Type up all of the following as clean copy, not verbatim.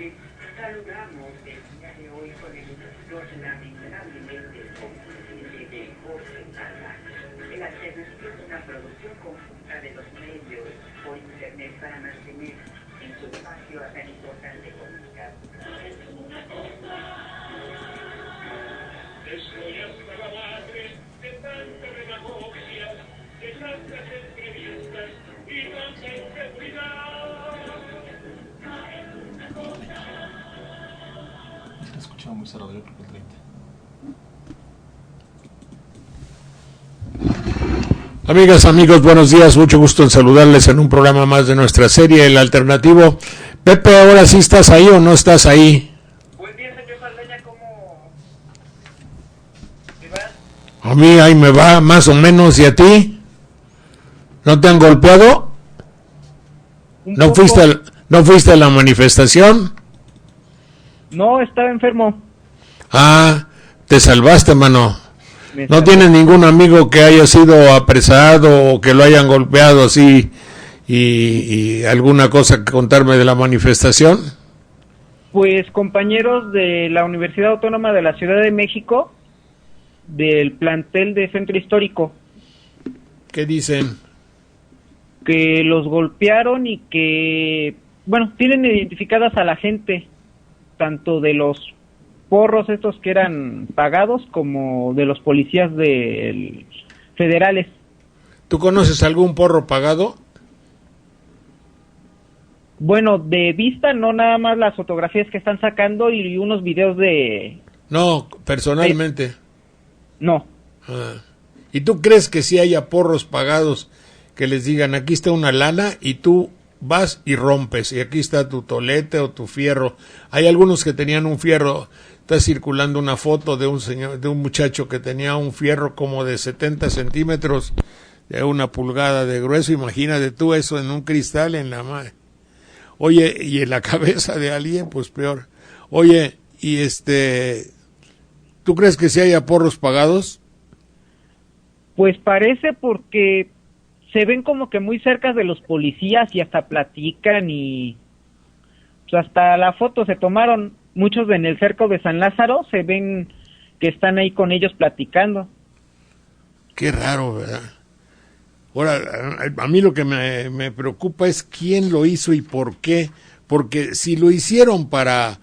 Saludamos el día de hoy con el doctor lamentablemente combustible de Jorge Parra. El alternativo es una producción conjunta de los medios por internet para mantener en su espacio a tan importante comunicar. Estoy hasta la madre de tanta demagogia, de tantas entrevistas y tanta inseguridad. Se escuchaba muy cerrado, yo creo que el 30. Amigas, amigos, buenos días, mucho gusto en saludarles en un programa más de nuestra serie, El Alternativo. Pepe, ¿ahora sí estás ahí o no estás ahí? Buen día, señor Saldaña, ¿cómo te va? A mí ahí me va, más o menos, ¿y a ti? ¿No te han golpeado? ¿No fuiste a la manifestación? No, estaba enfermo. Ah, te salvaste, mano. ¿No tienes ningún amigo que haya sido apresado o que lo hayan golpeado así y alguna cosa que contarme de la manifestación? Pues compañeros de la Universidad Autónoma de la Ciudad de México, del plantel de Centro Histórico. ¿Qué dicen? Que los golpearon y que, bueno, tienen identificadas a la gente, tanto de los porros estos que eran pagados como de los policías federales. ¿Tú conoces algún porro pagado? Bueno, de vista no, nada más las fotografías que están sacando y unos videos de... No, personalmente. No. Ah. ¿Y tú crees que si haya porros pagados que les digan, aquí está una lana y tú vas y rompes, y aquí está tu tolete o tu fierro? Hay algunos que tenían un fierro. Está circulando una foto de un muchacho que tenía un fierro como de 70 centímetros, de 1 pulgada de grueso. Imagínate tú eso en un cristal en la mano. Oye, y en la cabeza de alguien, pues peor. Oye, y ¿tú crees que si haya porros pagados? Pues parece, porque se ven como que muy cerca de los policías y hasta platican y pues hasta la foto se tomaron. Muchos en el cerco de San Lázaro se ven que están ahí con ellos platicando. Qué raro, ¿verdad? Ahora, a mí lo que me preocupa es quién lo hizo y por qué. Porque si lo hicieron para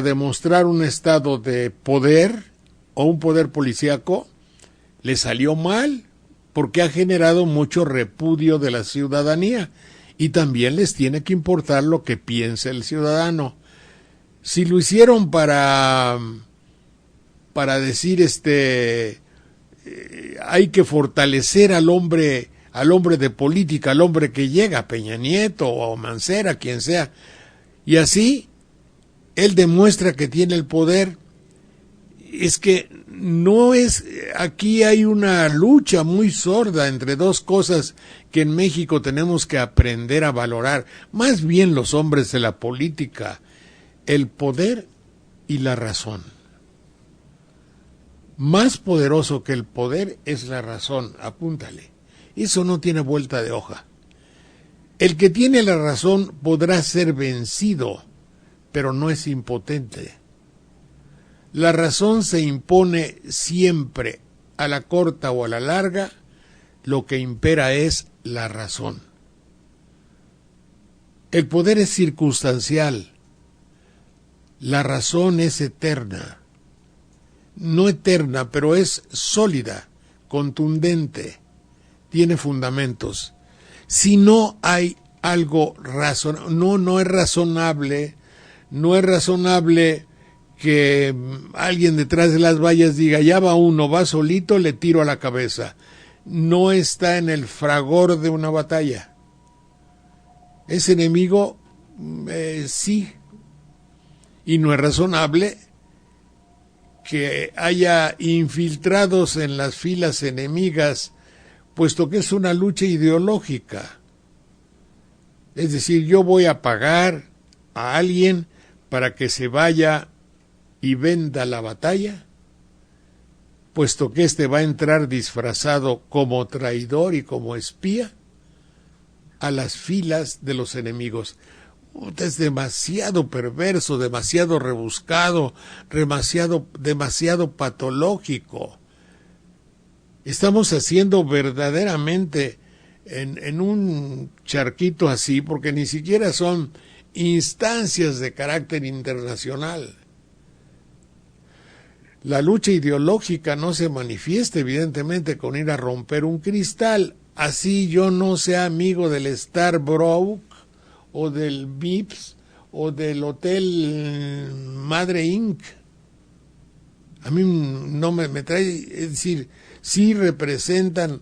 demostrar un estado de poder o un poder policíaco, le salió mal, porque ha generado mucho repudio de la ciudadanía. Y también les tiene que importar lo que piense el ciudadano. Si lo hicieron para decir hay que fortalecer al hombre de política, al hombre que llega, Peña Nieto o Mancera, quien sea, y así él demuestra que tiene el poder. Es que no es, aquí hay una lucha muy sorda entre dos cosas que en México tenemos que aprender a valorar, más bien los hombres de la política: el poder y la razón. Más poderoso que el poder es la razón, apúntale. Eso no tiene vuelta de hoja. El que tiene la razón podrá ser vencido, pero no es impotente. La razón se impone siempre, a la corta o a la larga. Lo que impera es la razón. El poder es circunstancial. La razón es eterna. No eterna, pero es sólida, contundente, tiene fundamentos. Si no hay algo razonable, no es razonable que alguien detrás de las vallas diga, ya va uno, va solito, le tiro a la cabeza. No está en el fragor de una batalla. Ese enemigo, sí. Y no es razonable que haya infiltrados en las filas enemigas, puesto que es una lucha ideológica. Es decir, yo voy a pagar a alguien para que se vaya y venda la batalla, puesto que éste va a entrar disfrazado como traidor y como espía a las filas de los enemigos. es demasiado perverso, demasiado rebuscado, demasiado patológico. Estamos haciendo verdaderamente en un charquito así, porque ni siquiera son instancias de carácter internacional. La lucha ideológica no se manifiesta evidentemente con ir a romper un cristal. Así yo no sea amigo del Starbrook o del Vips o del Hotel Madre Inc. A mí no me trae, es decir, sí representan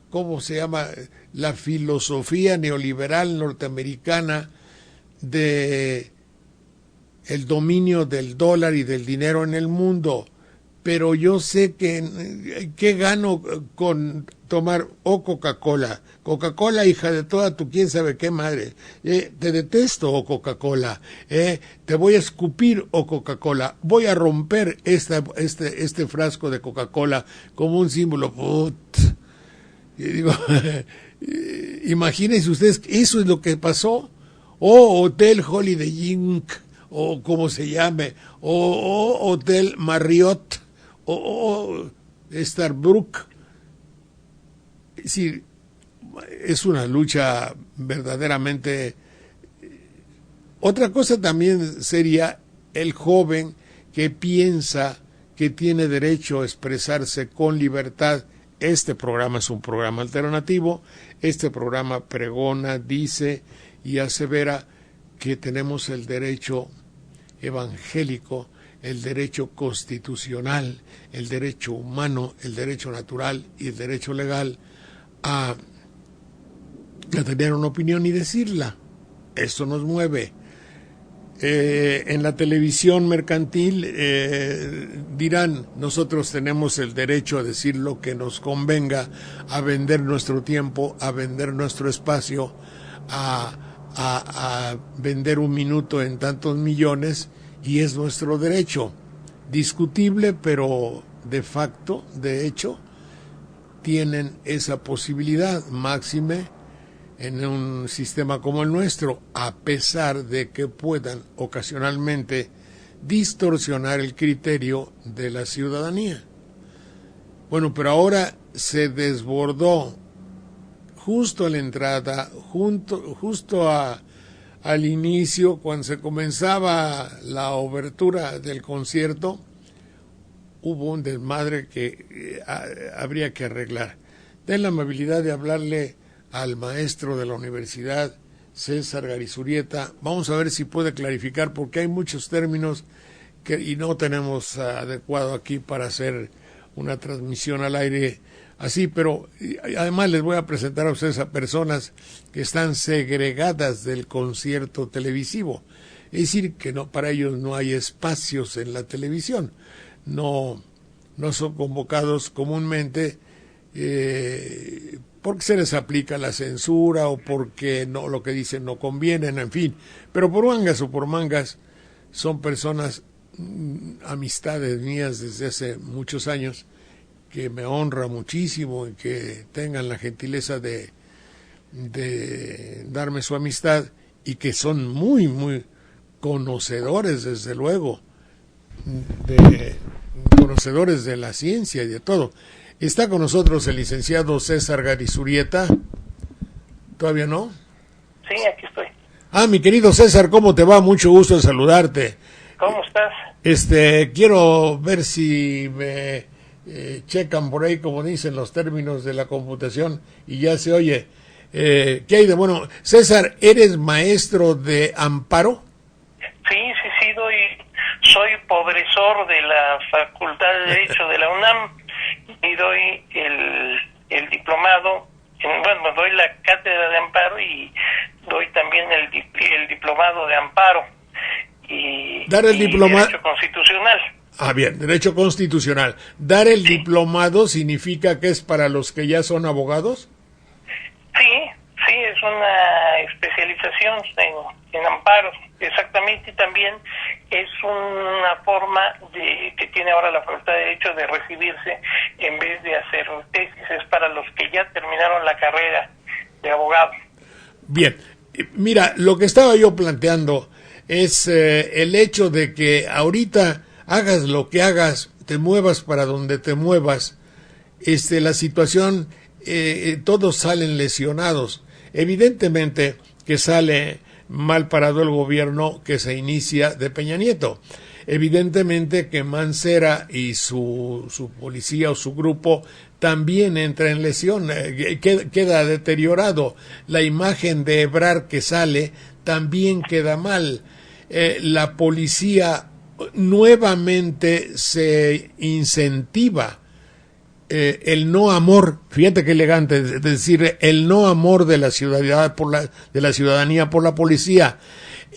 ¿cómo se llama? La filosofía neoliberal norteamericana de el dominio del dólar y del dinero en el mundo, pero yo sé que ¿qué gano con tomar Coca-Cola? Coca-Cola, hija de toda tu quién sabe qué madre. Te detesto, Coca-Cola. Te voy a escupir, Coca-Cola. Voy a romper este frasco de Coca-Cola como un símbolo. Y digo, imagínense ustedes, eso es lo que pasó. Hotel Holiday Inn, o como se llame, o Hotel Marriott, o Starbrook. Es decir, es una lucha verdaderamente. Otra cosa también sería el joven que piensa que tiene derecho a expresarse con libertad. Este programa es un programa alternativo, este programa pregona, dice y asevera que tenemos el derecho evangélico, el derecho constitucional, el derecho humano, el derecho natural y el derecho legal a tener una opinión y decirla. Eso nos mueve. En la televisión mercantil dirán, nosotros tenemos el derecho a decir lo que nos convenga, a vender nuestro tiempo, a vender nuestro espacio, a vender un minuto en tantos millones, y es nuestro derecho. Discutible, pero de facto, de hecho, tienen esa posibilidad, máxime en un sistema como el nuestro, a pesar de que puedan ocasionalmente distorsionar el criterio de la ciudadanía. Bueno, pero ahora se desbordó justo a la entrada, justo al inicio, cuando se comenzaba la obertura del concierto, hubo un desmadre que habría que arreglar. Ten la amabilidad de hablarle al maestro de la universidad, César Garizurieta. Vamos a ver si puede clarificar, porque hay muchos términos y no tenemos adecuado aquí para hacer una transmisión al aire así, pero además les voy a presentar a ustedes a personas que están segregadas del concierto televisivo. Es decir, que no, para ellos no hay espacios en la televisión, no son convocados comúnmente porque se les aplica la censura o porque no, lo que dicen no convienen, en fin. Pero por mangas o por mangas son personas, amistades mías desde hace muchos años, que me honra muchísimo y que tengan la gentileza de darme su amistad, y que son muy, muy conocedores, desde luego, conocedores de la ciencia y de todo. Está con nosotros el licenciado César Garizurieta. ¿Todavía no? Sí, aquí estoy. Mi querido César, ¿cómo te va? Mucho gusto en saludarte. ¿Cómo estás? Quiero ver si me checan por ahí, como dicen los términos de la computación, y ya se oye. ¿Qué hay de bueno? César, ¿eres maestro de amparo? Sí, soy pobresor de la Facultad de Derecho de la UNAM y doy el diplomado, doy la cátedra de amparo y doy también el diplomado de amparo y Derecho Constitucional. Bien, Derecho Constitucional. ¿Dar el diplomado significa que es para los que ya son abogados? Sí, es una especialización en amparo, exactamente, y también es una forma que tiene ahora la Facultad de Derecho de recibirse en vez de hacer tesis, es para los que ya terminaron la carrera de abogado. Bien, Mira, lo que estaba yo planteando es el hecho de que ahorita hagas lo que hagas, te muevas para donde te muevas, la situación, todos salen lesionados. Evidentemente que sale mal parado el gobierno que se inicia de Peña Nieto. Evidentemente que Mancera y su policía o su grupo también entra en lesión, queda deteriorado. La imagen de Ebrard que sale también queda mal. La policía nuevamente se incentiva el no amor, fíjate qué elegante, es decir, el no amor de la ciudadanía por la policía.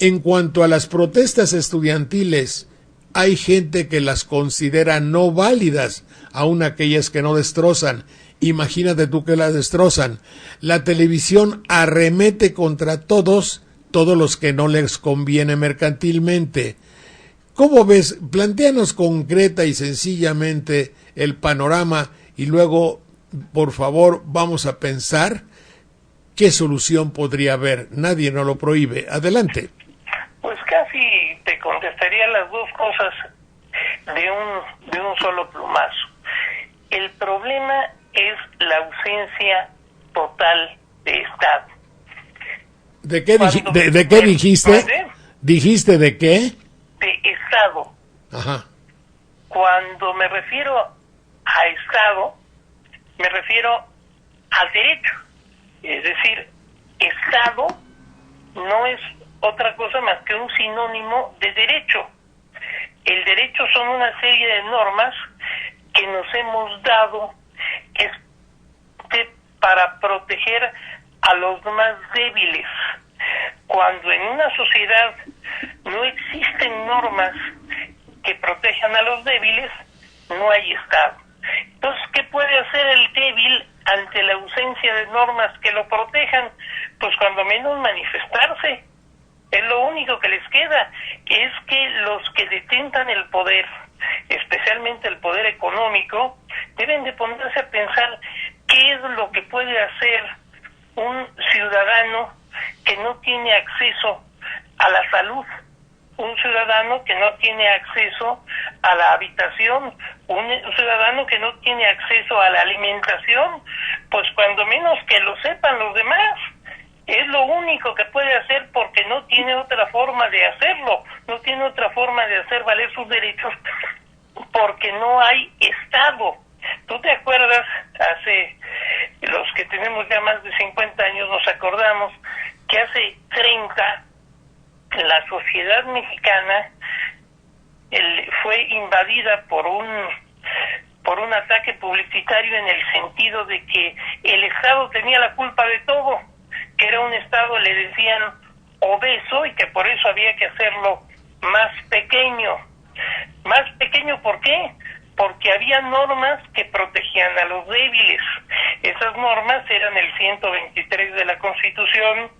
En cuanto a las protestas estudiantiles, hay gente que las considera no válidas, aun aquellas que no destrozan. Imagínate tú que las destrozan. La televisión arremete contra todos los que no les conviene mercantilmente. ¿Cómo ves? Plantéanos concreta y sencillamente el panorama y luego, por favor, vamos a pensar qué solución podría haber. Nadie nos lo prohíbe. Adelante. Pues casi te contestaría las dos cosas de un solo plumazo. El problema es la ausencia total de Estado. ¿De qué dijiste? ¿Dijiste de qué? De Estado. Ajá. Cuando me refiero a Estado, me refiero al derecho. Es decir, Estado no es otra cosa más que un sinónimo de derecho. El derecho son una serie de normas que nos hemos dado para proteger a los más débiles. Cuando en una sociedad no existen normas que protejan a los débiles, no hay Estado. Entonces, ¿qué puede hacer el débil ante la ausencia de normas que lo protejan? Pues cuando menos manifestarse. Es lo único que les queda. Es que los que detentan el poder, especialmente el poder económico, deben de ponerse a pensar qué es lo que puede hacer un ciudadano que no tiene acceso a la salud, un ciudadano que no tiene acceso a la habitación, un ciudadano que no tiene acceso a la alimentación. Pues cuando menos que lo sepan los demás. Es lo único que puede hacer porque no tiene otra forma de hacerlo, no tiene otra forma de hacer valer sus derechos porque no hay Estado. ¿Tú te acuerdas? Los que tenemos ya más de 50 años nos acordamos que hace 30 la sociedad mexicana fue invadida por un ataque publicitario en el sentido de que el Estado tenía la culpa de todo, que era un Estado, le decían, obeso, y que por eso había que hacerlo más pequeño. ¿Más pequeño por qué? Porque había normas que protegían a los débiles. Esas normas eran el 123 de la Constitución,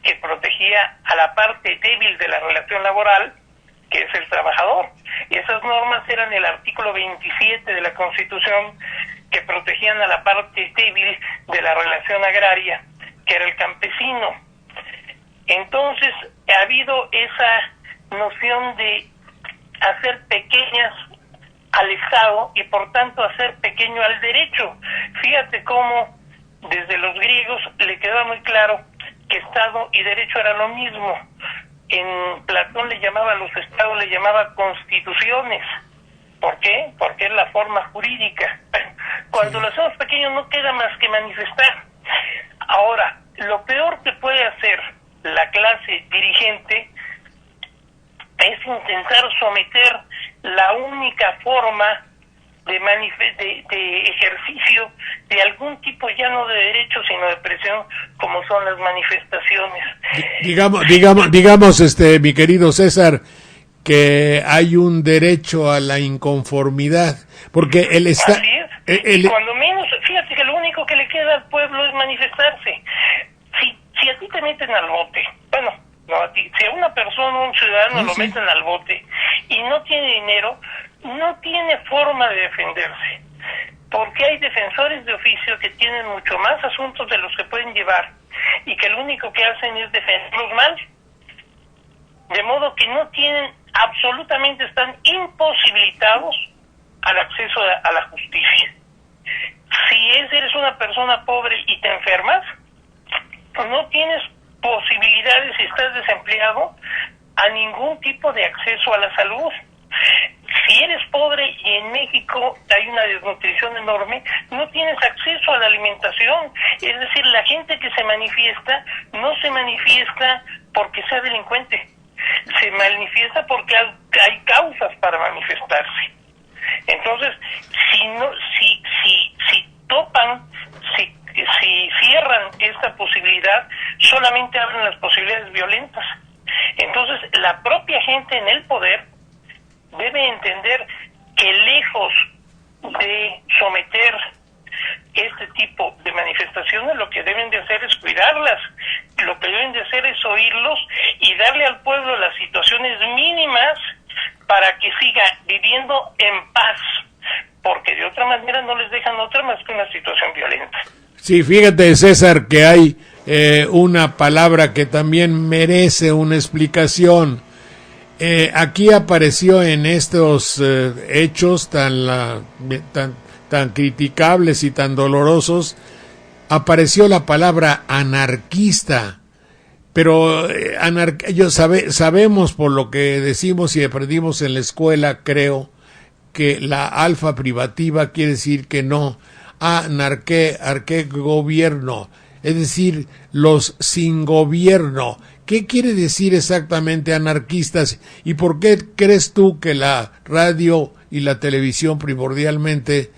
que protegía a la parte débil de la relación laboral, que es el trabajador. Y esas normas eran el artículo 27 de la Constitución, que protegían a la parte débil de la relación agraria, que era el campesino. Entonces, ha habido esa noción de hacer pequeñas al Estado y por tanto hacer pequeño al derecho. Fíjate cómo desde los griegos le quedaba muy claro que Estado y derecho era lo mismo. En Platón le llamaba a los estados, le llamaba constituciones. ¿Por qué? Porque es la forma jurídica. Cuando lo hacemos pequeño no queda más que manifestar. Ahora, lo peor que puede hacer la clase dirigente es intentar someter la única forma de ejercicio de algún tipo ya no de derecho sino de presión, como son las manifestaciones. Digamos, mi querido César, que hay un derecho a la inconformidad, porque el Estado... Cuando menos, fíjate que lo único que le queda al pueblo es manifestarse. Si a ti te meten al bote, bueno, no a ti, si a una persona, un ciudadano lo meten al bote y no tiene dinero, no tiene forma de defenderse, porque hay defensores de oficio que tienen mucho más asuntos de los que pueden llevar y que lo único que hacen es defenderlos mal. De modo que no tienen, absolutamente están imposibilitados al acceso a la justicia. Si eres una persona pobre y te enfermas, no tienes posibilidades, si estás desempleado, a ningún tipo de acceso a la salud. Si eres pobre y en México hay una desnutrición enorme, no tienes acceso a la alimentación. Es decir, la gente que se manifiesta no se manifiesta porque sea delincuente, se manifiesta porque hay causas para manifestarse. Entonces, si topan, si cierran esta posibilidad, solamente abren las posibilidades violentas. Entonces, la propia gente en el poder debe entender que lejos de someter este tipo de manifestaciones, lo que deben de hacer es cuidarlas, lo que deben de hacer es oírlos y darle al pueblo las situaciones mínimas para que siga viviendo en paz, porque de otra manera no les dejan otra más que una situación violenta. Sí, fíjate, César, que hay una palabra que también merece una explicación. Aquí apareció en estos hechos tan criticables y tan dolorosos, apareció la palabra anarquista, pero sabemos por lo que decimos y aprendimos en la escuela, creo, que la alfa privativa quiere decir que no, arqué gobierno, es decir, los sin gobierno. ¿Qué quiere decir exactamente anarquistas? ¿Y por qué crees tú que la radio y la televisión primordialmente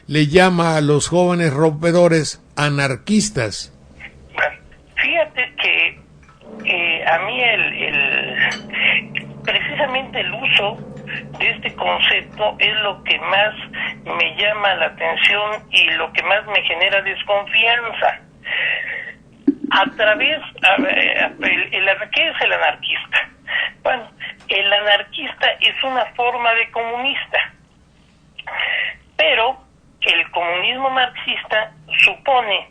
le llama a los jóvenes rompedores anarquistas? Fíjate que a mí precisamente el uso de este concepto es lo que más me llama la atención y lo que más me genera desconfianza. ¿Qué es el anarquista? Bueno, el anarquista es una forma de comunista, pero el comunismo marxista supone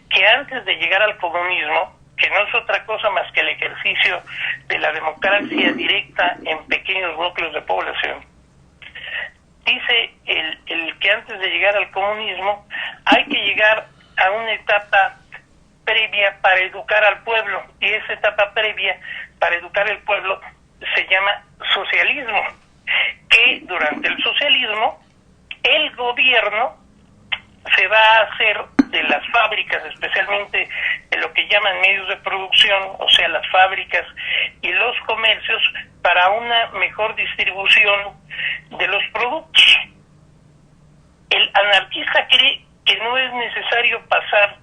que antes de llegar al comunismo, que no es otra cosa más que el ejercicio de la democracia directa en pequeños núcleos de población, dice el que antes de llegar al comunismo hay que llegar a una etapa previa para educar al pueblo, y esa etapa previa para educar al pueblo se llama socialismo, que durante el socialismo el gobierno se va a hacer de las fábricas, especialmente de lo que llaman medios de producción, o sea, las fábricas y los comercios, para una mejor distribución de los productos. El anarquista cree que no es necesario pasar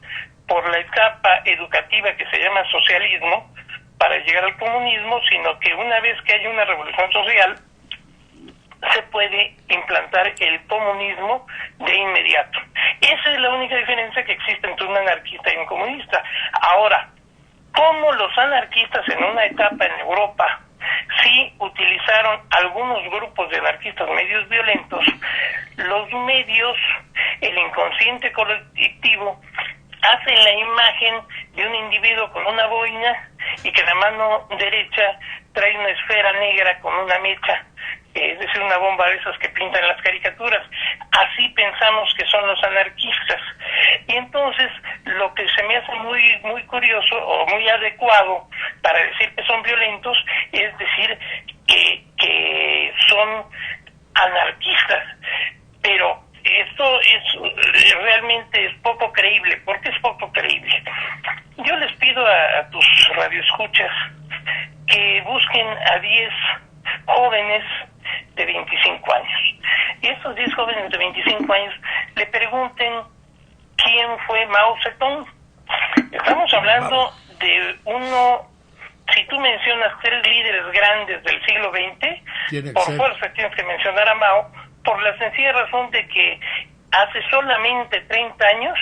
por la etapa educativa que se llama socialismo para llegar al comunismo, sino que una vez que haya una revolución social se puede implantar el comunismo de inmediato. Esa es la única diferencia que existe entre un anarquista y un comunista. Ahora, ¿cómo los anarquistas en una etapa en Europa sí utilizaron algunos grupos de anarquistas medios violentos? Los medios, el inconsciente colectivo, hacen la imagen de un individuo con una boina y que la mano derecha trae una esfera negra con una mecha, es decir, una bomba de esas que pintan las caricaturas. Así pensamos que son los anarquistas. Y entonces, lo que se me hace muy curioso o muy adecuado para decir que son violentos es decir que son anarquistas. Pero esto realmente es poco creíble. ¿Por qué es poco creíble? Yo les pido a tus radioescuchas que busquen a 10 jóvenes de 25 años. Y estos 10 jóvenes de 25 años le pregunten quién fue Mao Zedong. Estamos hablando de si tú mencionas 3 líderes grandes del siglo XX, por fuerza tienes que mencionar a Mao, por la sencilla razón de que hace solamente 30 años,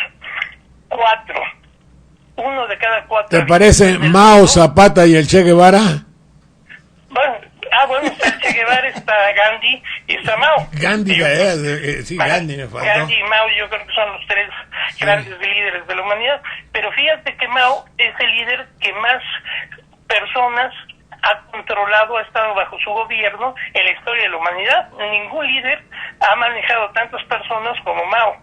1 de cada 4... ¿Te parece Mao, Zapata y el Che Guevara? Bueno, el Che Guevara quedar está Gandhi y está Mao. Gandhi, sí, Gandhi me faltó. Gandhi y Mao yo creo que son los tres grandes líderes de la humanidad, pero fíjate que Mao es el líder que más personas ha controlado, ha estado bajo su gobierno en la historia de la humanidad. Ningún líder ha manejado tantas personas como Mao.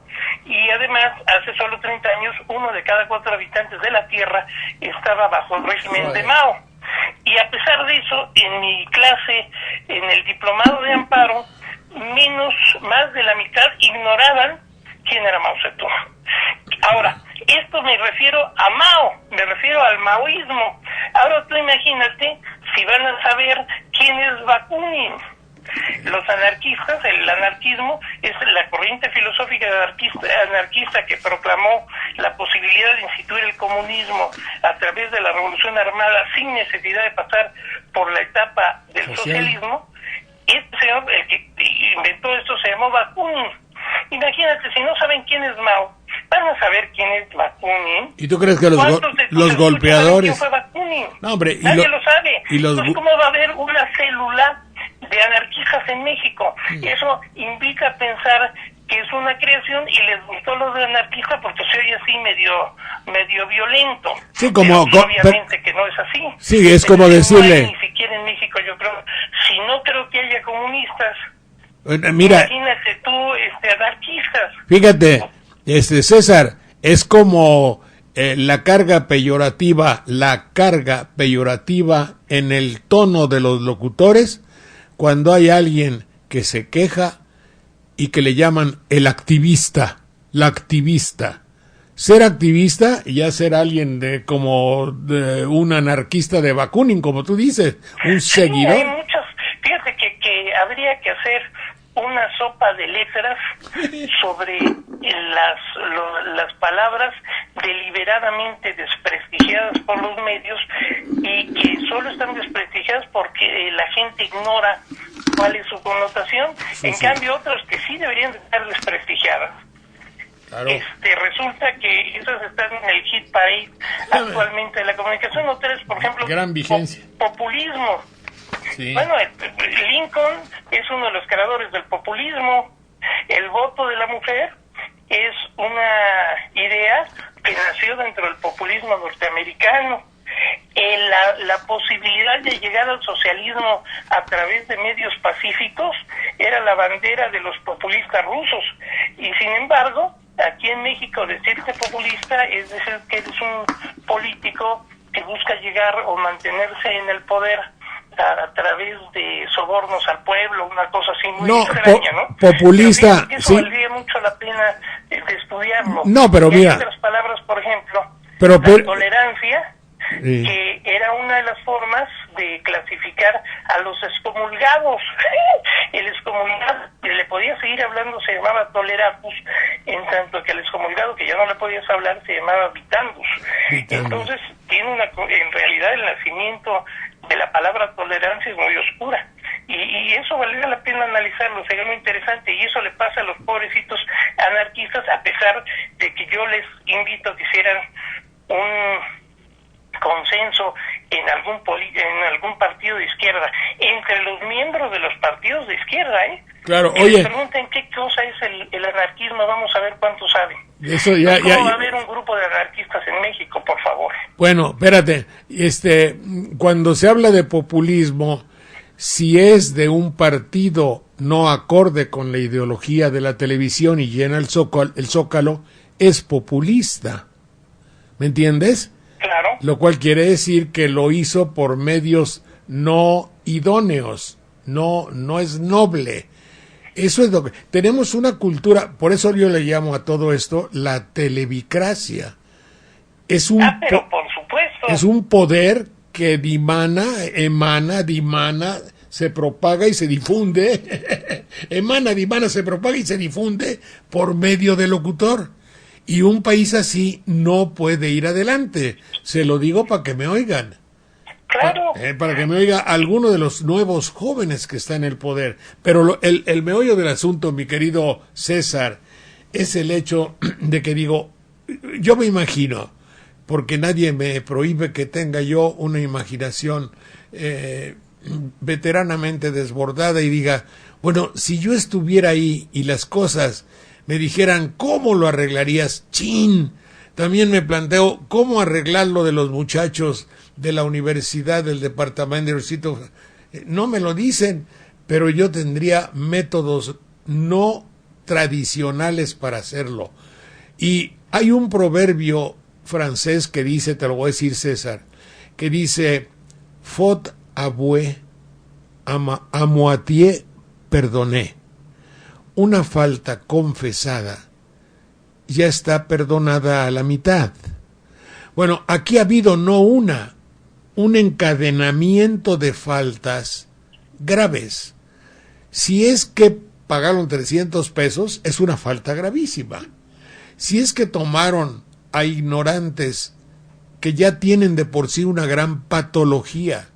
Y además, hace solo 30 años, 1 de cada 4 habitantes de la Tierra estaba bajo el régimen de Mao. Y a pesar de eso, en mi clase, en el diplomado de amparo, más de la mitad ignoraban quién era Mao Zedong. Ahora, esto me refiero a Mao, me refiero al maoísmo. Ahora tú imagínate si van a saber quién es Bakunin. Los anarquistas, el anarquismo es la corriente filosófica anarquista que proclamó la posibilidad de instituir el comunismo a través de la revolución armada sin necesidad de pasar por la etapa del socialismo. Este señor, el que inventó esto, se llamó Bakunin. Imagínate, si no saben quién es Mao, van a saber quién es Bakunin. ¿Y tú crees que los golpeadores? ¿Quién fue Bakunin? No, hombre, nadie lo sabe. Entonces, ¿cómo va a haber una célula de anarquistas en México? Eso invita a pensar que es una creación y les gustó lo de anarquista porque se oye así medio violento. Sí, como obviamente que no es así. Sí, es como decirle. No hay, ni siquiera en México, yo creo. Si no creo que haya comunistas. Mira, imagínate tú, anarquistas. Fíjate, César, es como la carga peyorativa en el tono de los locutores cuando hay alguien que se queja y que le llaman el activista, la activista. Ser activista y ya ser alguien como un anarquista de Bakunin, como tú dices, un seguidor. Hay muchos, fíjate que habría que hacer una sopa de letras sobre las palabras deliberadamente desprestigiadas por los medios y que solo están desprestigiadas porque la gente ignora cuál es su connotación. En cambio, otras que sí deberían de estar desprestigiadas. Claro. Resulta que esas están en el hit parade actualmente de la comunicación. Otras, por ejemplo, gran vigencia. Populismo. Sí. Bueno, Lincoln es uno de los creadores del populismo. El voto de la mujer es una idea que nació dentro del populismo norteamericano. La posibilidad de llegar al socialismo a través de medios pacíficos era la bandera de los populistas rusos. Y sin embargo, aquí en México decirte populista es decir que eres un político que busca llegar o mantenerse en el poder a través de sobornos al pueblo, una cosa así muy extraña, ¿no? Populista, eso sí. Valdría mucho la pena de estudiarlo. No, pero mira. Hay otras palabras, por ejemplo, la tolerancia, que era una de las formas de clasificar a los excomulgados. El excomulgado, le podías seguir hablando, se llamaba toleratus, en tanto que el excomulgado, que ya no le podías hablar, se llamaba vitandus. Entonces, tiene en realidad el nacimiento de la palabra tolerancia es muy oscura. Y eso valdría la pena analizarlo, sería muy interesante, y eso le pasa a los pobrecitos anarquistas, a pesar de que yo les invito a que hicieran un consenso en algún partido de izquierda, entre los miembros de los partidos de izquierda, Claro, que oye. les pregunten qué cosa es el anarquismo, vamos a ver cuántos saben. Eso ya, ¿Cómo va a haber un grupo de anarquistas en México, por favor? Bueno, espérate, cuando se habla de populismo, si es de un partido no acorde con la ideología de la televisión y llena el zócalo, es populista. ¿Me entiendes? Claro. Lo cual quiere decir que lo hizo por medios no idóneos, no es noble. Eso es lo que... Tenemos una cultura, por eso yo le llamo a todo esto la televicracia. Pero por supuesto. Es un poder que dimana, se propaga y se difunde. Dimana, se propaga y se difunde por medio del locutor. Y un país así no puede ir adelante. Se lo digo para que me oigan. Claro. Para que me oiga alguno de los nuevos jóvenes que está en el poder. Pero el meollo del asunto, mi querido César, es el hecho de que digo, yo me imagino, porque nadie me prohíbe que tenga yo una imaginación veteranamente desbordada y diga, bueno, si yo estuviera ahí y las cosas me dijeran cómo lo arreglarías, chin, también me planteo cómo arreglar lo de los muchachos de la universidad, del departamento de Rosito. No me lo dicen, pero yo tendría métodos no tradicionales para hacerlo. Y hay un proverbio francés que dice, te lo voy a decir, César, que dice, faute avouée, à moitié perdonné. Una falta confesada ya está perdonada a la mitad. Bueno, aquí ha habido no un encadenamiento de faltas graves. Si es que pagaron 300 pesos, es una falta gravísima. Si es que tomaron a ignorantes que ya tienen de por sí una gran patología,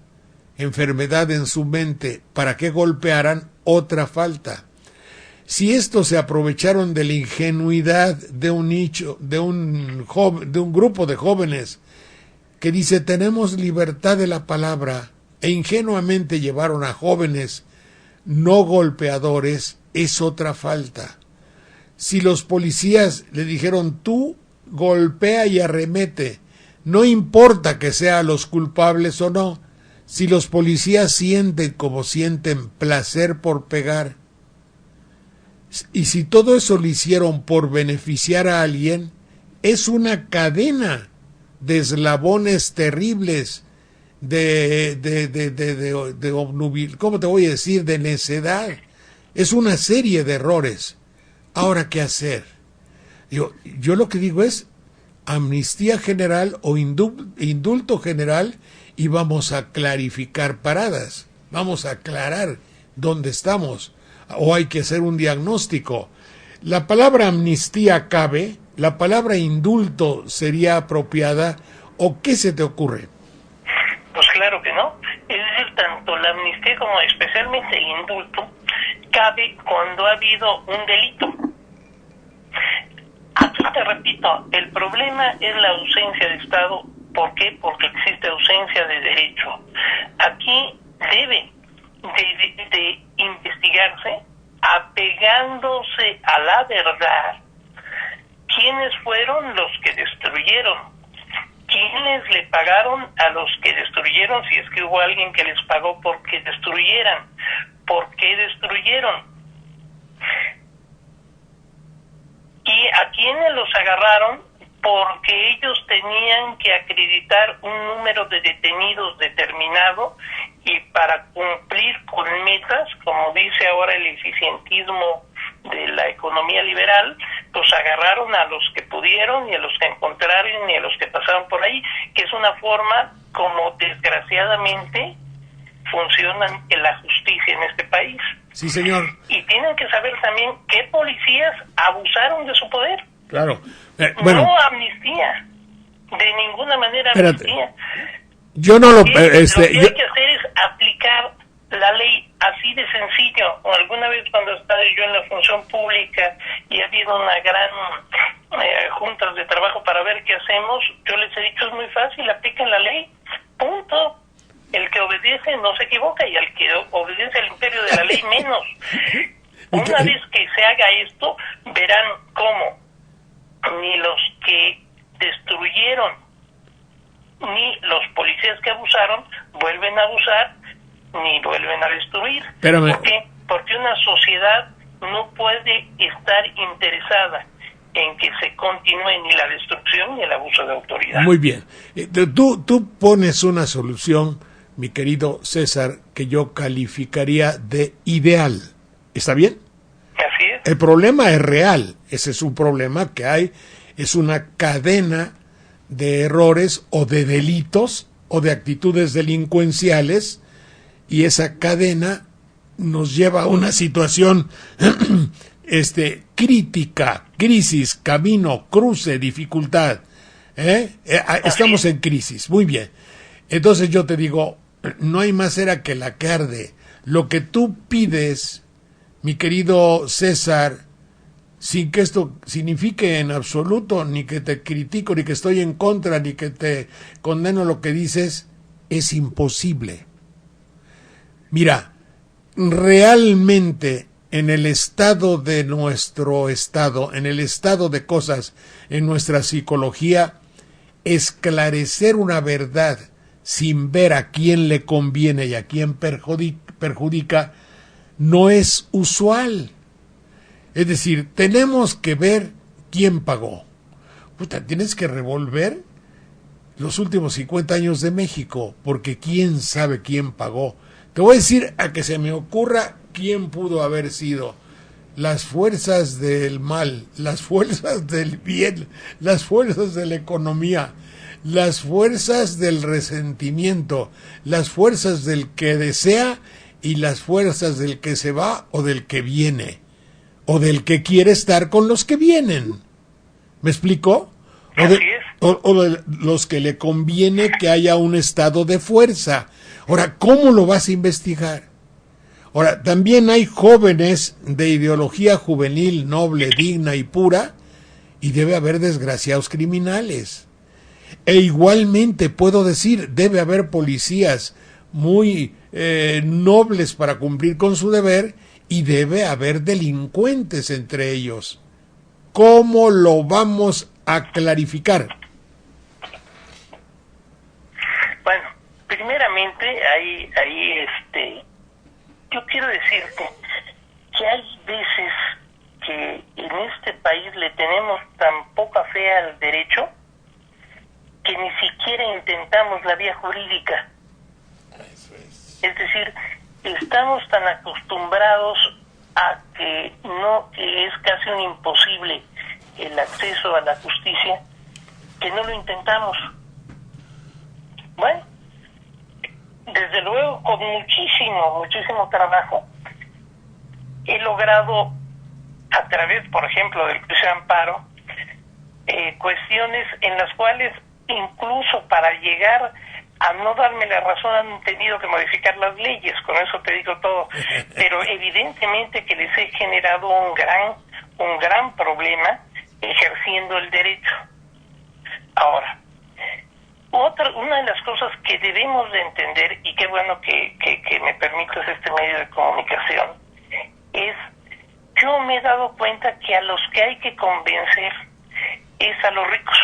enfermedad en su mente, para que golpearan, otra falta. Si estos se aprovecharon de la ingenuidad de un nicho, de un grupo de jóvenes que dice tenemos libertad de la palabra, e ingenuamente llevaron a jóvenes no golpeadores, es otra falta. Si los policías le dijeron tú golpea y arremete, no importa que sean los culpables o no, si los policías sienten como sienten placer por pegar, y si todo eso lo hicieron por beneficiar a alguien, es una cadena de eslabones terribles, de obnubil, ¿cómo te voy a decir?, de necedad. Es una serie de errores. Ahora, ¿qué hacer? Yo lo que digo es amnistía general o indulto general, y vamos a clarificar paradas, vamos a aclarar dónde estamos, o hay que hacer un diagnóstico. La palabra amnistía cabe, la palabra indulto sería apropiada, ¿o qué se te ocurre? Pues claro que no. Es decir, tanto la amnistía como especialmente el indulto cabe cuando ha habido un delito. Aquí te repito, el problema es la ausencia de Estado. ¿Por qué? Porque existe ausencia de derecho. Aquí debe de investigarse, apegándose a la verdad, quiénes fueron los que destruyeron, quiénes le pagaron a los que destruyeron, si es que hubo alguien que les pagó porque destruyeran, por qué destruyeron, y a quiénes los agarraron porque ellos tenían que acreditar un número de detenidos determinado, y para cumplir con metas, como dice ahora el eficientismo de la economía liberal, pues agarraron a los que pudieron y a los que encontraron y a los que pasaron por ahí, que es una forma como desgraciadamente funciona la justicia en este país. Sí, señor. Y tienen que saber también qué policías abusaron de su poder. Claro. Bueno, no amnistía, de ninguna manera amnistía. Yo no lo... lo que hay que hacer es aplicar la ley así de sencillo. O alguna vez cuando estaba yo en la función pública y ha habido una gran juntas de trabajo para ver qué hacemos, yo les he dicho es muy fácil, apliquen la ley, punto. El que obedece no se equivoca, y al que obedece al imperio de la ley menos. Una vez que se haga esto, verán cómo ni los que destruyeron ni los policías que abusaron vuelven a abusar ni vuelven a destruir. ¿Por qué? Porque una sociedad no puede estar interesada en que se continúe ni la destrucción ni el abuso de autoridad. Muy bien. Tú pones una solución, mi querido César, que yo calificaría de ideal. ¿Está bien? Así es. El problema es real. Ese es un problema que hay. Es una cadena de errores o de delitos o de actitudes delincuenciales, y esa cadena nos lleva a una situación crítica, crisis, camino, cruce, dificultad. Estamos en crisis. Muy bien. Entonces yo te digo, no hay más cera que la que arde. Lo que tú pides, mi querido César, sin que esto signifique en absoluto ni que te critico, ni que estoy en contra, ni que te condeno lo que dices, es imposible. Mira, realmente en el estado de nuestro estado, en el estado de cosas, en nuestra psicología, esclarecer una verdad sin ver a quién le conviene y a quién perjudica no es usual. Es decir, tenemos que ver quién pagó. Puta, tienes que revolver los últimos 50 años de México, porque quién sabe quién pagó. Te voy a decir a que se me ocurra quién pudo haber sido. Las fuerzas del mal, las fuerzas del bien, las fuerzas de la economía, las fuerzas del resentimiento, las fuerzas del que desea y las fuerzas del que se va o del que viene, o del que quiere estar con los que vienen. ¿Me explico? O de los que le conviene que haya un estado de fuerza. Ahora, ¿cómo lo vas a investigar? Ahora, también hay jóvenes de ideología juvenil, noble, digna y pura, y debe haber desgraciados criminales. E igualmente puedo decir, debe haber policías muy nobles para cumplir con su deber, y debe haber delincuentes entre ellos. ¿Cómo lo vamos a clarificar? Bueno, primeramente, yo quiero decirte que hay veces que en este país le tenemos tan poca fe al derecho que ni siquiera intentamos la vía jurídica. Es decir, estamos tan acostumbrados a que es casi un imposible el acceso a la justicia, que no lo intentamos. Bueno, desde luego con muchísimo trabajo he logrado, a través, por ejemplo, del juicio de amparo, cuestiones en las cuales incluso para llegar a no darme la razón han tenido que modificar las leyes. Con eso te digo todo. Pero evidentemente que les he generado un gran problema ejerciendo el derecho. Ahora, una de las cosas que debemos de entender, y qué bueno que me permitas este medio de comunicación, es, yo me he dado cuenta que a los que hay que convencer es a los ricos,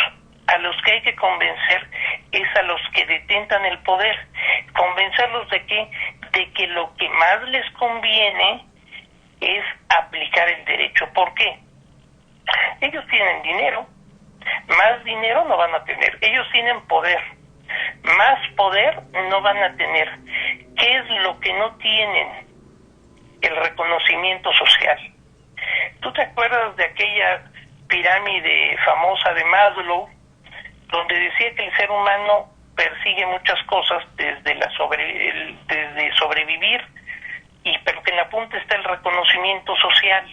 a los que hay que convencer es a los que detentan el poder. ¿Convencerlos de qué? De que lo que más les conviene es aplicar el derecho. ¿Por qué? Ellos tienen dinero, más dinero no van a tener. Ellos tienen poder, más poder no van a tener. ¿Qué es lo que no tienen? El reconocimiento social. ¿Tú te acuerdas de aquella pirámide famosa de Maslow, donde decía que el ser humano persigue muchas cosas desde sobrevivir, pero que en la punta está el reconocimiento social?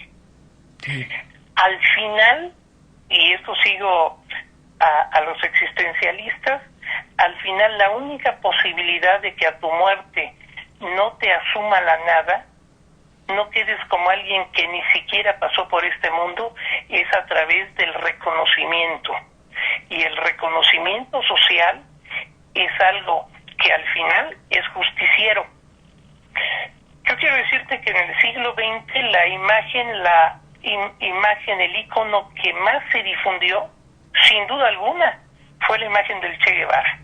Sí. Al final, y esto sigo a los existencialistas, al final la única posibilidad de que a tu muerte no te asuma la nada, no quedes como alguien que ni siquiera pasó por este mundo, es a través del reconocimiento. Y el reconocimiento social es algo que al final es justiciero. Yo quiero decirte que en el siglo XX la imagen, el ícono que más se difundió, sin duda alguna, fue la imagen del Che Guevara.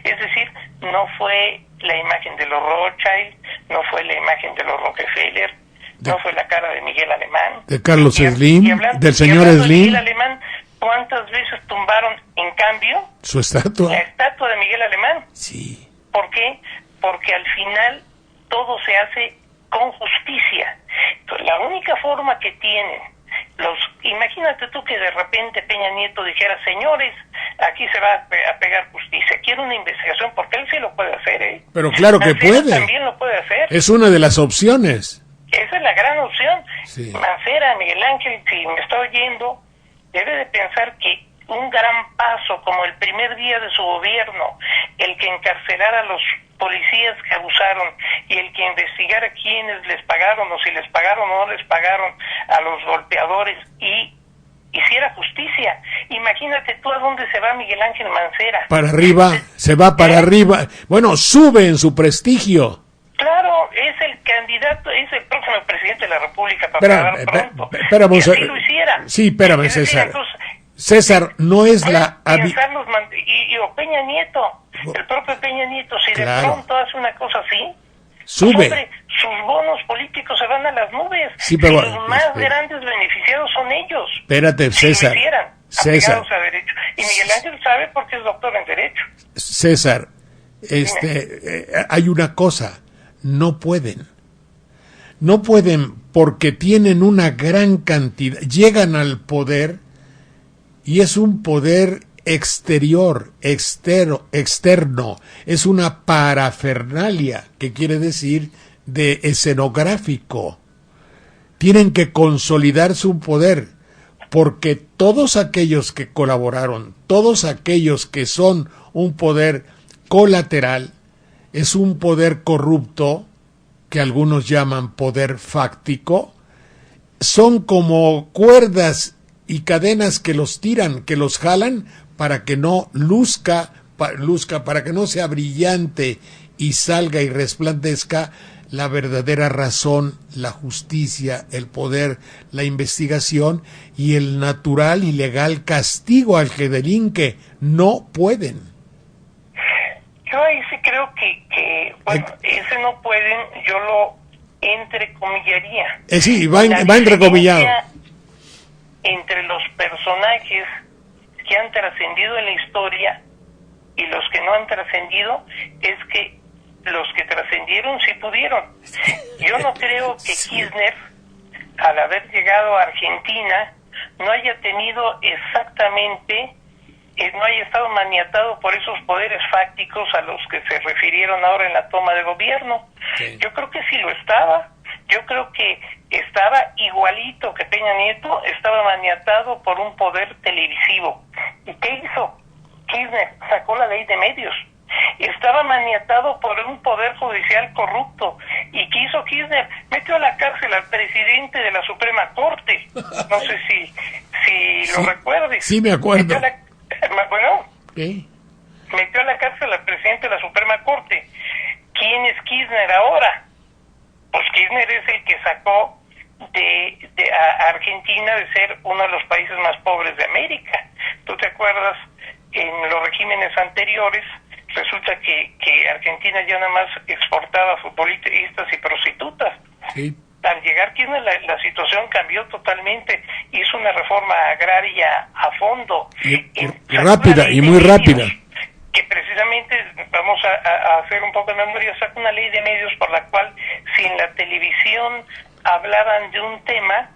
Es decir, no fue la imagen de los Rothschild, no fue la imagen de los Rockefeller, no fue la cara de Miguel Alemán, de Carlos Slim, del señor Slim. Miguel Alemán, ¿cuántas veces tumbaron, en cambio, su estatua? La estatua de Miguel Alemán. Sí. ¿Por qué? Porque al final todo se hace con justicia. Entonces, la única forma que tienen imagínate tú que de repente Peña Nieto dijera, señores, aquí se va a pegar justicia, quiero una investigación, porque él sí lo puede hacer, ¿eh? Pero claro que Mancera puede. También lo puede hacer. Es una de las opciones. Esa es la gran opción. Sí. Mancera, Miguel Ángel, si me está oyendo, debe de pensar que un gran paso, como el primer día de su gobierno, el que encarcelara a los policías que abusaron y el que investigara quiénes les pagaron o si les pagaron o no les pagaron a los golpeadores y hiciera justicia. Imagínate tú a dónde se va Miguel Ángel Mancera. Para arriba, se va para arriba. Bueno, sube en su prestigio. Claro, es candidato es el próximo presidente de la República para acabar pronto. Espérame, y así lo hiciera. Sí, espérame, Es decir, César. entonces, César, no es la... o Peña Nieto, el propio Peña Nieto, si de Claro. pronto hace una cosa así, Sube. pues, hombre, sus bonos políticos se van a las nubes. Sí, pero- y los más espera. grandes beneficiados son ellos. Espérate, Si lo César. hicieran, César. apegados a derecho. Y Miguel Ángel sabe porque es doctor en derecho. César, hay una cosa, no pueden porque tienen una gran cantidad, llegan al poder y es un poder exterior, externo, es una parafernalia, que quiere decir de escenográfico. Tienen que consolidar su poder, porque todos aquellos que colaboraron, todos aquellos que son un poder colateral, es un poder corrupto, que algunos llaman poder fáctico, son como cuerdas y cadenas que los tiran, que los jalan para que no luzca, para que no sea brillante y salga y resplandezca la verdadera razón, la justicia, el poder, la investigación y el natural y legal castigo al que delinque. No pueden. Yo ahí sí creo que bueno, ese no pueden, yo lo entrecomillaría. Sí, va La entrecomillado. diferencia entre los personajes que han trascendido en la historia y los que no han trascendido es que los que trascendieron sí pudieron. Yo no creo que Kirchner, al haber llegado a Argentina, no haya tenido exactamente, no haya estado maniatado por esos poderes fácticos a los que se refirieron ahora en la toma de gobierno. Sí. Yo creo que sí lo estaba. Yo creo que estaba igualito que Peña Nieto, estaba maniatado por un poder televisivo. ¿Y qué hizo? Kirchner sacó la ley de medios. Estaba maniatado por un poder judicial corrupto. ¿Y qué hizo Kirchner? Metió a la cárcel al presidente de la Suprema Corte. No sé si Sí, lo recuerdes. sí me acuerdo. Metió a la cárcel al presidente de la Suprema Corte. ¿Quién es Kirchner ahora? Pues Kirchner es el que sacó a Argentina de ser uno de los países más pobres de América. ¿Tú te acuerdas? En los regímenes anteriores resulta que Argentina ya nada más exportaba futbolistas y prostitutas. Sí. Al llegar Kirchner la situación cambió totalmente, hizo una reforma agraria a fondo. Rápida, y muy rápida. Que precisamente, vamos a hacer un poco de memoria, saca una ley de medios por la cual si en la televisión hablaban de un tema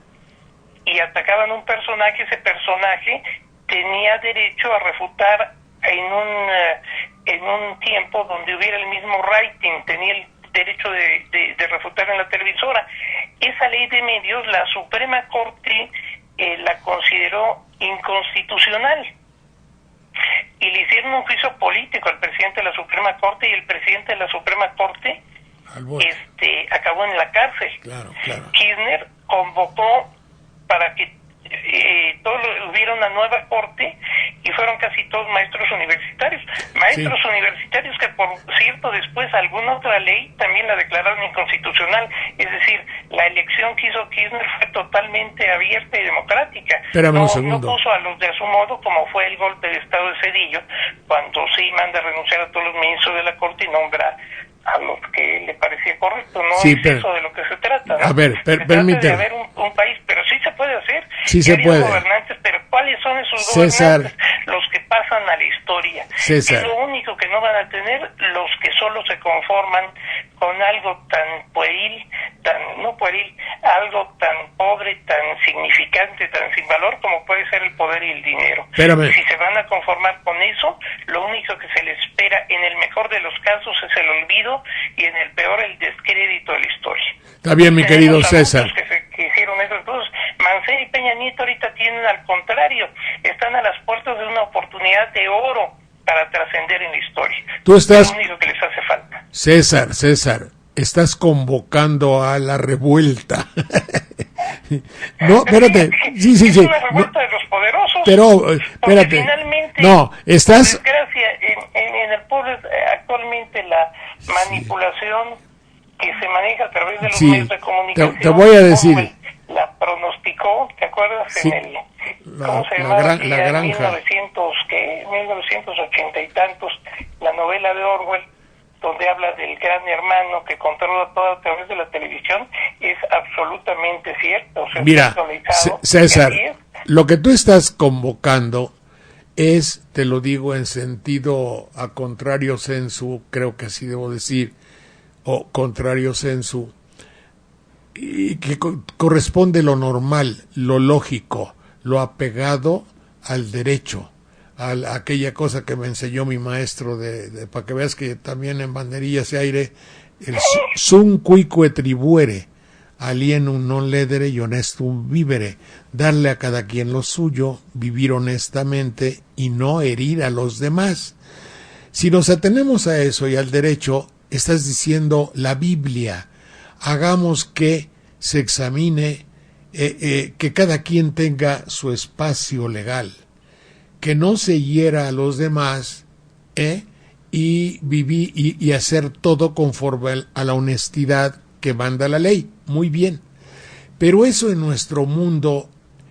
y atacaban un personaje, ese personaje tenía derecho a refutar en un tiempo donde hubiera el mismo rating, tenía el derecho de refutar en la televisora. Esa ley de medios la Suprema Corte la consideró inconstitucional y le hicieron un juicio político al presidente de la Suprema Corte, y el presidente de la Suprema Corte acabó en la cárcel. Claro. Kirchner convocó para que hubiera una nueva corte, y fueron casi todos maestros universitarios universitarios que, por cierto, después alguna otra ley también la declararon inconstitucional. Es decir, la elección que hizo Kirchner fue totalmente abierta y democrática. Espérame un No segundo. puso a los de a su modo, como fue el golpe de Estado de Cedillo, cuando sí manda a renunciar a todos los ministros de la Corte y nombra a los que le parecía correcto. No Sí, es eso de lo que se trata, ¿no? A ver, Se trata permíteme. de haber un país, pero sí se puede hacer. Sí se Ya ha habido puede. gobernantes, pero ¿cuáles son esos César. gobernantes? Los que pasan a la historia. César. Es lo único que no van a tener los que solo se conforman con algo tan pueril, algo tan pobre, tan significante, tan sin valor como puede ser el poder y el dinero. Espérame. Si se van a conformar con eso, lo único que se les espera en el mejor de los casos es el olvido, y en el peor el descrédito de la historia. Está bien, mi querido Tenemos César. adultos que hicieron eso. Entonces, Mancera y Peña Nieto ahorita tienen, al contrario, están a las puertas de una oportunidad de oro para trascender en la historia. Tú estás- Es lo único que les hace falta. César, estás convocando a la revuelta. No, espérate. Sí. Es una revuelta de los poderosos. Pero, Porque espérate. finalmente, No, estás... por desgracia, en el pueblo actualmente la manipulación que se maneja a través de los Sí, medios de comunicación. te voy a decir. Orwell la pronosticó, ¿te acuerdas? Sí, En el, ¿cómo se llamaba? la En granja. 1980 y tantos, la novela de Orwell, donde habla del gran hermano que controla todo a través de la televisión, es absolutamente cierto. O sea, Mira, visualizado, César, y así es. lo que tú estás convocando es, te lo digo en sentido a contrario sensu, creo que así debo decir, o contrario sensu, y que corresponde lo normal, lo lógico, lo apegado al derecho, a aquella cosa que me enseñó mi maestro para que veas que también en banderillas y aire, el sum cuique tribuere, alienum non ledere y honestum vivere, darle a cada quien lo suyo, vivir honestamente y no herir a los demás. Si nos atenemos a eso y al derecho, estás diciendo la Biblia, hagamos que se examine, que cada quien tenga su espacio legal, que no se hiera a los demás, y vivir y hacer todo conforme a la honestidad que manda la ley. Muy bien, pero eso en nuestro mundo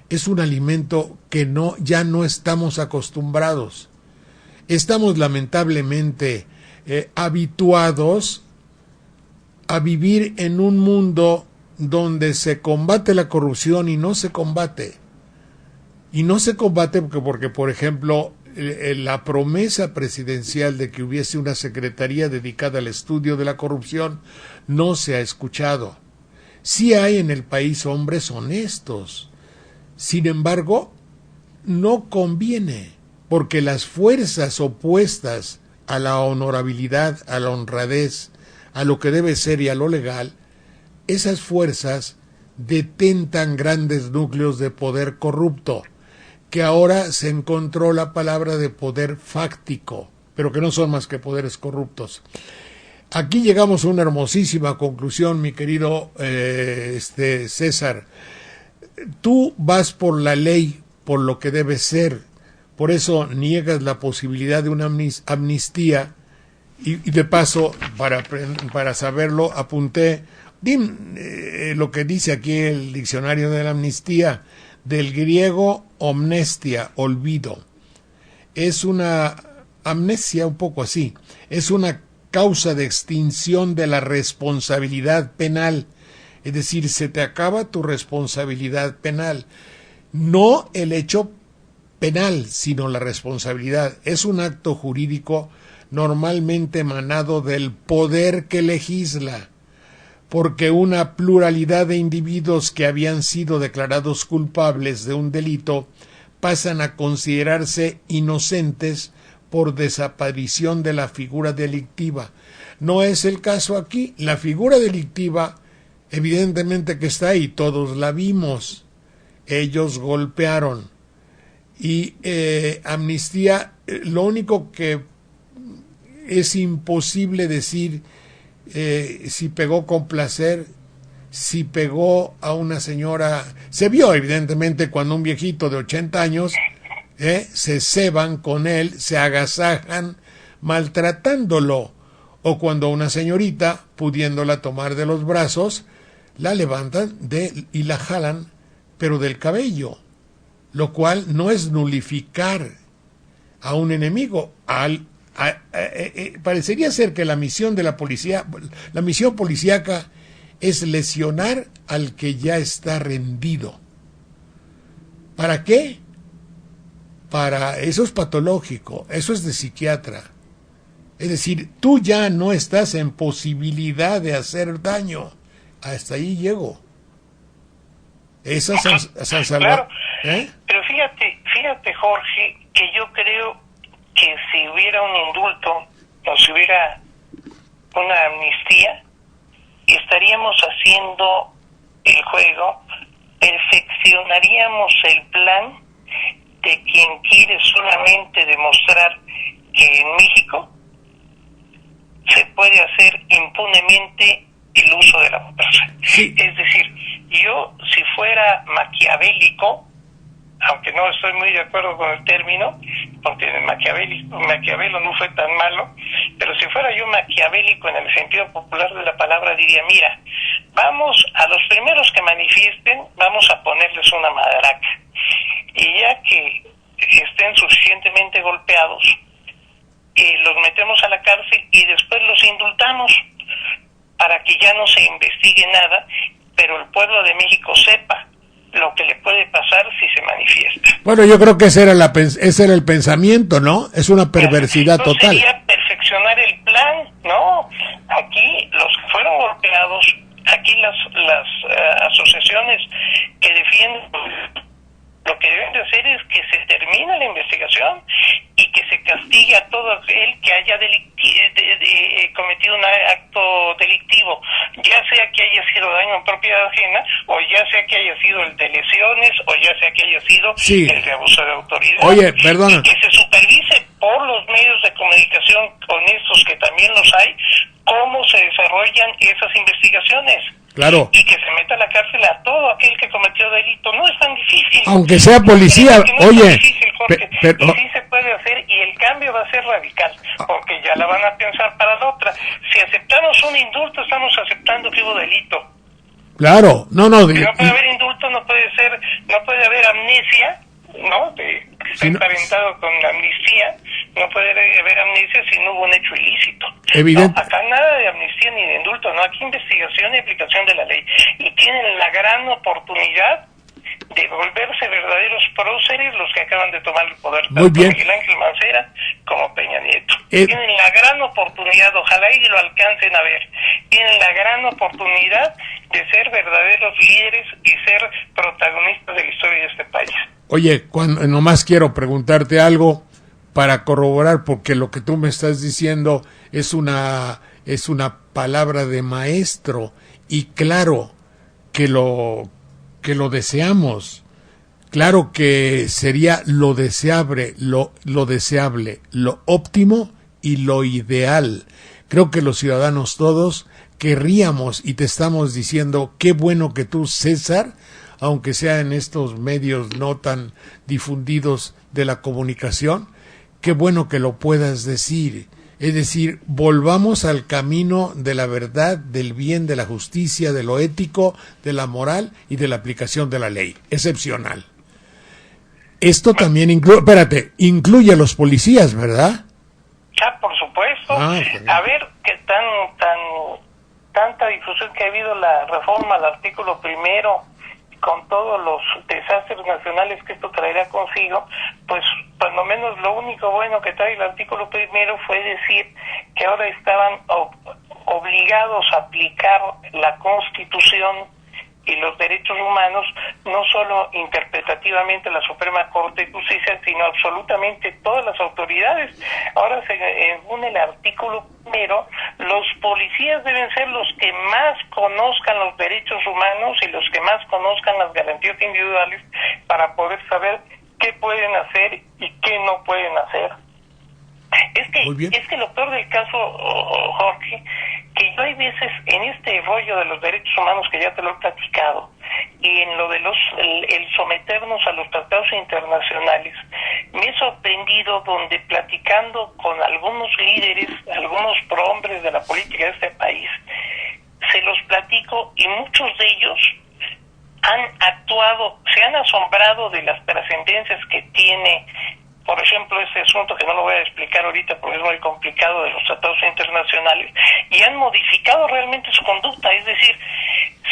es un alimento que ya no estamos acostumbrados. Estamos lamentablemente habituados a vivir en un mundo donde se combate la corrupción y no se combate. Y no se combate porque por ejemplo, la promesa presidencial de que hubiese una secretaría dedicada al estudio de la corrupción no se ha escuchado. Sí hay en el país hombres honestos. Sin embargo, no conviene, porque las fuerzas opuestas a la honorabilidad, a la honradez, a lo que debe ser y a lo legal, esas fuerzas detentan grandes núcleos de poder corrupto, que ahora se encontró la palabra de poder fáctico, pero que no son más que poderes corruptos. Aquí llegamos a una hermosísima conclusión, mi querido César. Tú vas por la ley, por lo que debe ser, por eso niegas la posibilidad de una amnistía, y de paso, para saberlo, apunté lo que dice aquí el diccionario de la amnistía, del griego omnestia, olvido. Es una amnesia un poco así, es una causa de extinción de la responsabilidad penal, es decir, se te acaba tu responsabilidad penal, no el hecho penal, sino la responsabilidad. Es un acto jurídico normalmente emanado del poder que legisla, porque una pluralidad de individuos que habían sido declarados culpables de un delito pasan a considerarse inocentes por desaparición de la figura delictiva. No es el caso aquí. La figura delictiva, evidentemente que está ahí, todos la vimos. Ellos golpearon. Y amnistía, lo único que es imposible decir si pegó con placer, si pegó a una señora. Se vio evidentemente cuando un viejito de 80 años se ceban con él, se agasajan maltratándolo, o cuando una señorita, pudiéndola tomar de los brazos, la levantan y la jalan, pero del cabello, lo cual no es nulificar a un enemigo. Parecería ser que la misión de la policía, la misión policíaca, es lesionar al que ya está rendido. ¿Para qué? Eso es patológico, eso es de psiquiatra. Es decir, tú ya no estás en posibilidad de hacer daño. Hasta ahí llego. Esa San Salvador. Claro. Pero fíjate, Jorge, que yo creo que si hubiera un indulto o si hubiera una amnistía, estaríamos haciendo el juego, perfeccionaríamos el plan de quien quiere solamente demostrar que en México se puede hacer impunemente el uso de la fuerza. Sí. Es decir, yo si fuera maquiavélico, aunque no estoy muy de acuerdo con el término, porque Maquiavelo no fue tan malo, pero si fuera yo maquiavélico en el sentido popular de la palabra, diría, mira, vamos a los primeros que manifiesten, vamos a ponerles una madraca, y ya que estén suficientemente golpeados, los metemos a la cárcel y después los indultamos para que ya no se investigue nada, pero el pueblo de México sepa lo que le puede pasar si se manifiesta. Bueno, yo creo que ese era el pensamiento, ¿no? Es una perversidad no total. Sería perfeccionar el plan, ¿no? Aquí los que fueron golpeados, aquí las asociaciones que defienden, lo que deben de hacer es que se termine la investigación y que se castigue a todo aquel que haya cometido un acto delictivo, ya sea que haya sido daño en propiedad ajena, o ya sea que haya sido el de lesiones, o ya sea que haya sido el de abuso de autoridad. Oye, perdona. Y que se supervise por los medios de comunicación honestos, que también los hay, cómo se desarrollan esas investigaciones. Claro. Y que se meta a la cárcel a todo aquel que cometió delito. No es tan difícil. Aunque sea policía, no oye. Es difícil, Jorge, y sí se puede hacer, y el cambio va a ser radical, porque ya la van a pensar para la otra. Si aceptamos un indulto, estamos aceptando que hubo delito. Claro, no. No puede haber indulto, no puede haber amnesia, ¿no? Está emparentado con la amnistía. No puede haber amnesia si no hubo un hecho ilícito. Evidente. No, acá nada de amnistía ni de indulto, no, aquí investigación y aplicación de la ley. Y tienen la gran oportunidad de volverse verdaderos próceres los que acaban de tomar el poder, Muy tanto bien. Miguel Ángel Mancera como Peña Nieto. Tienen la gran oportunidad, ojalá y lo alcancen a ver, tienen la gran oportunidad de ser verdaderos líderes y ser protagonistas de la historia de este país. Oye, nomás quiero preguntarte algo para corroborar, porque lo que tú me estás diciendo es una palabra de maestro, y claro que lo deseamos, claro que sería lo deseable, lo óptimo y lo ideal. Creo que los ciudadanos todos querríamos, y te estamos diciendo, qué bueno que tú, César, aunque sea en estos medios no tan difundidos de la comunicación, qué bueno que lo puedas decir. Es decir, volvamos al camino de la verdad, del bien, de la justicia, de lo ético, de la moral y de la aplicación de la ley. Excepcional. Esto también incluye a los policías, ¿verdad? Ya, por supuesto. A ver qué tanta difusión que ha habido la reforma al artículo primero, con todos los desastres nacionales que esto traerá consigo, pues por lo menos lo único bueno que trae el artículo primero fue decir que ahora estaban obligados a aplicar la Constitución y los derechos humanos, no solo interpretativamente la Suprema Corte de Justicia, sino absolutamente todas las autoridades. Ahora, según el artículo primero, los policías deben ser los que más conozcan los derechos humanos y los que más conozcan las garantías individuales para poder saber qué pueden hacer y qué no pueden hacer. Es que lo peor del caso, Jorge, que yo hay veces en este rollo de los derechos humanos, que ya te lo he platicado, y en lo de el someternos a los tratados internacionales, me he sorprendido donde, platicando con algunos líderes, algunos prohombres de la política de este país, se los platico, y muchos de ellos han actuado, se han asombrado de las trascendencias que tiene, por ejemplo, este asunto, que no lo voy a explicar ahorita porque es muy complicado, de los tratados internacionales, y han modificado realmente su conducta. Es decir,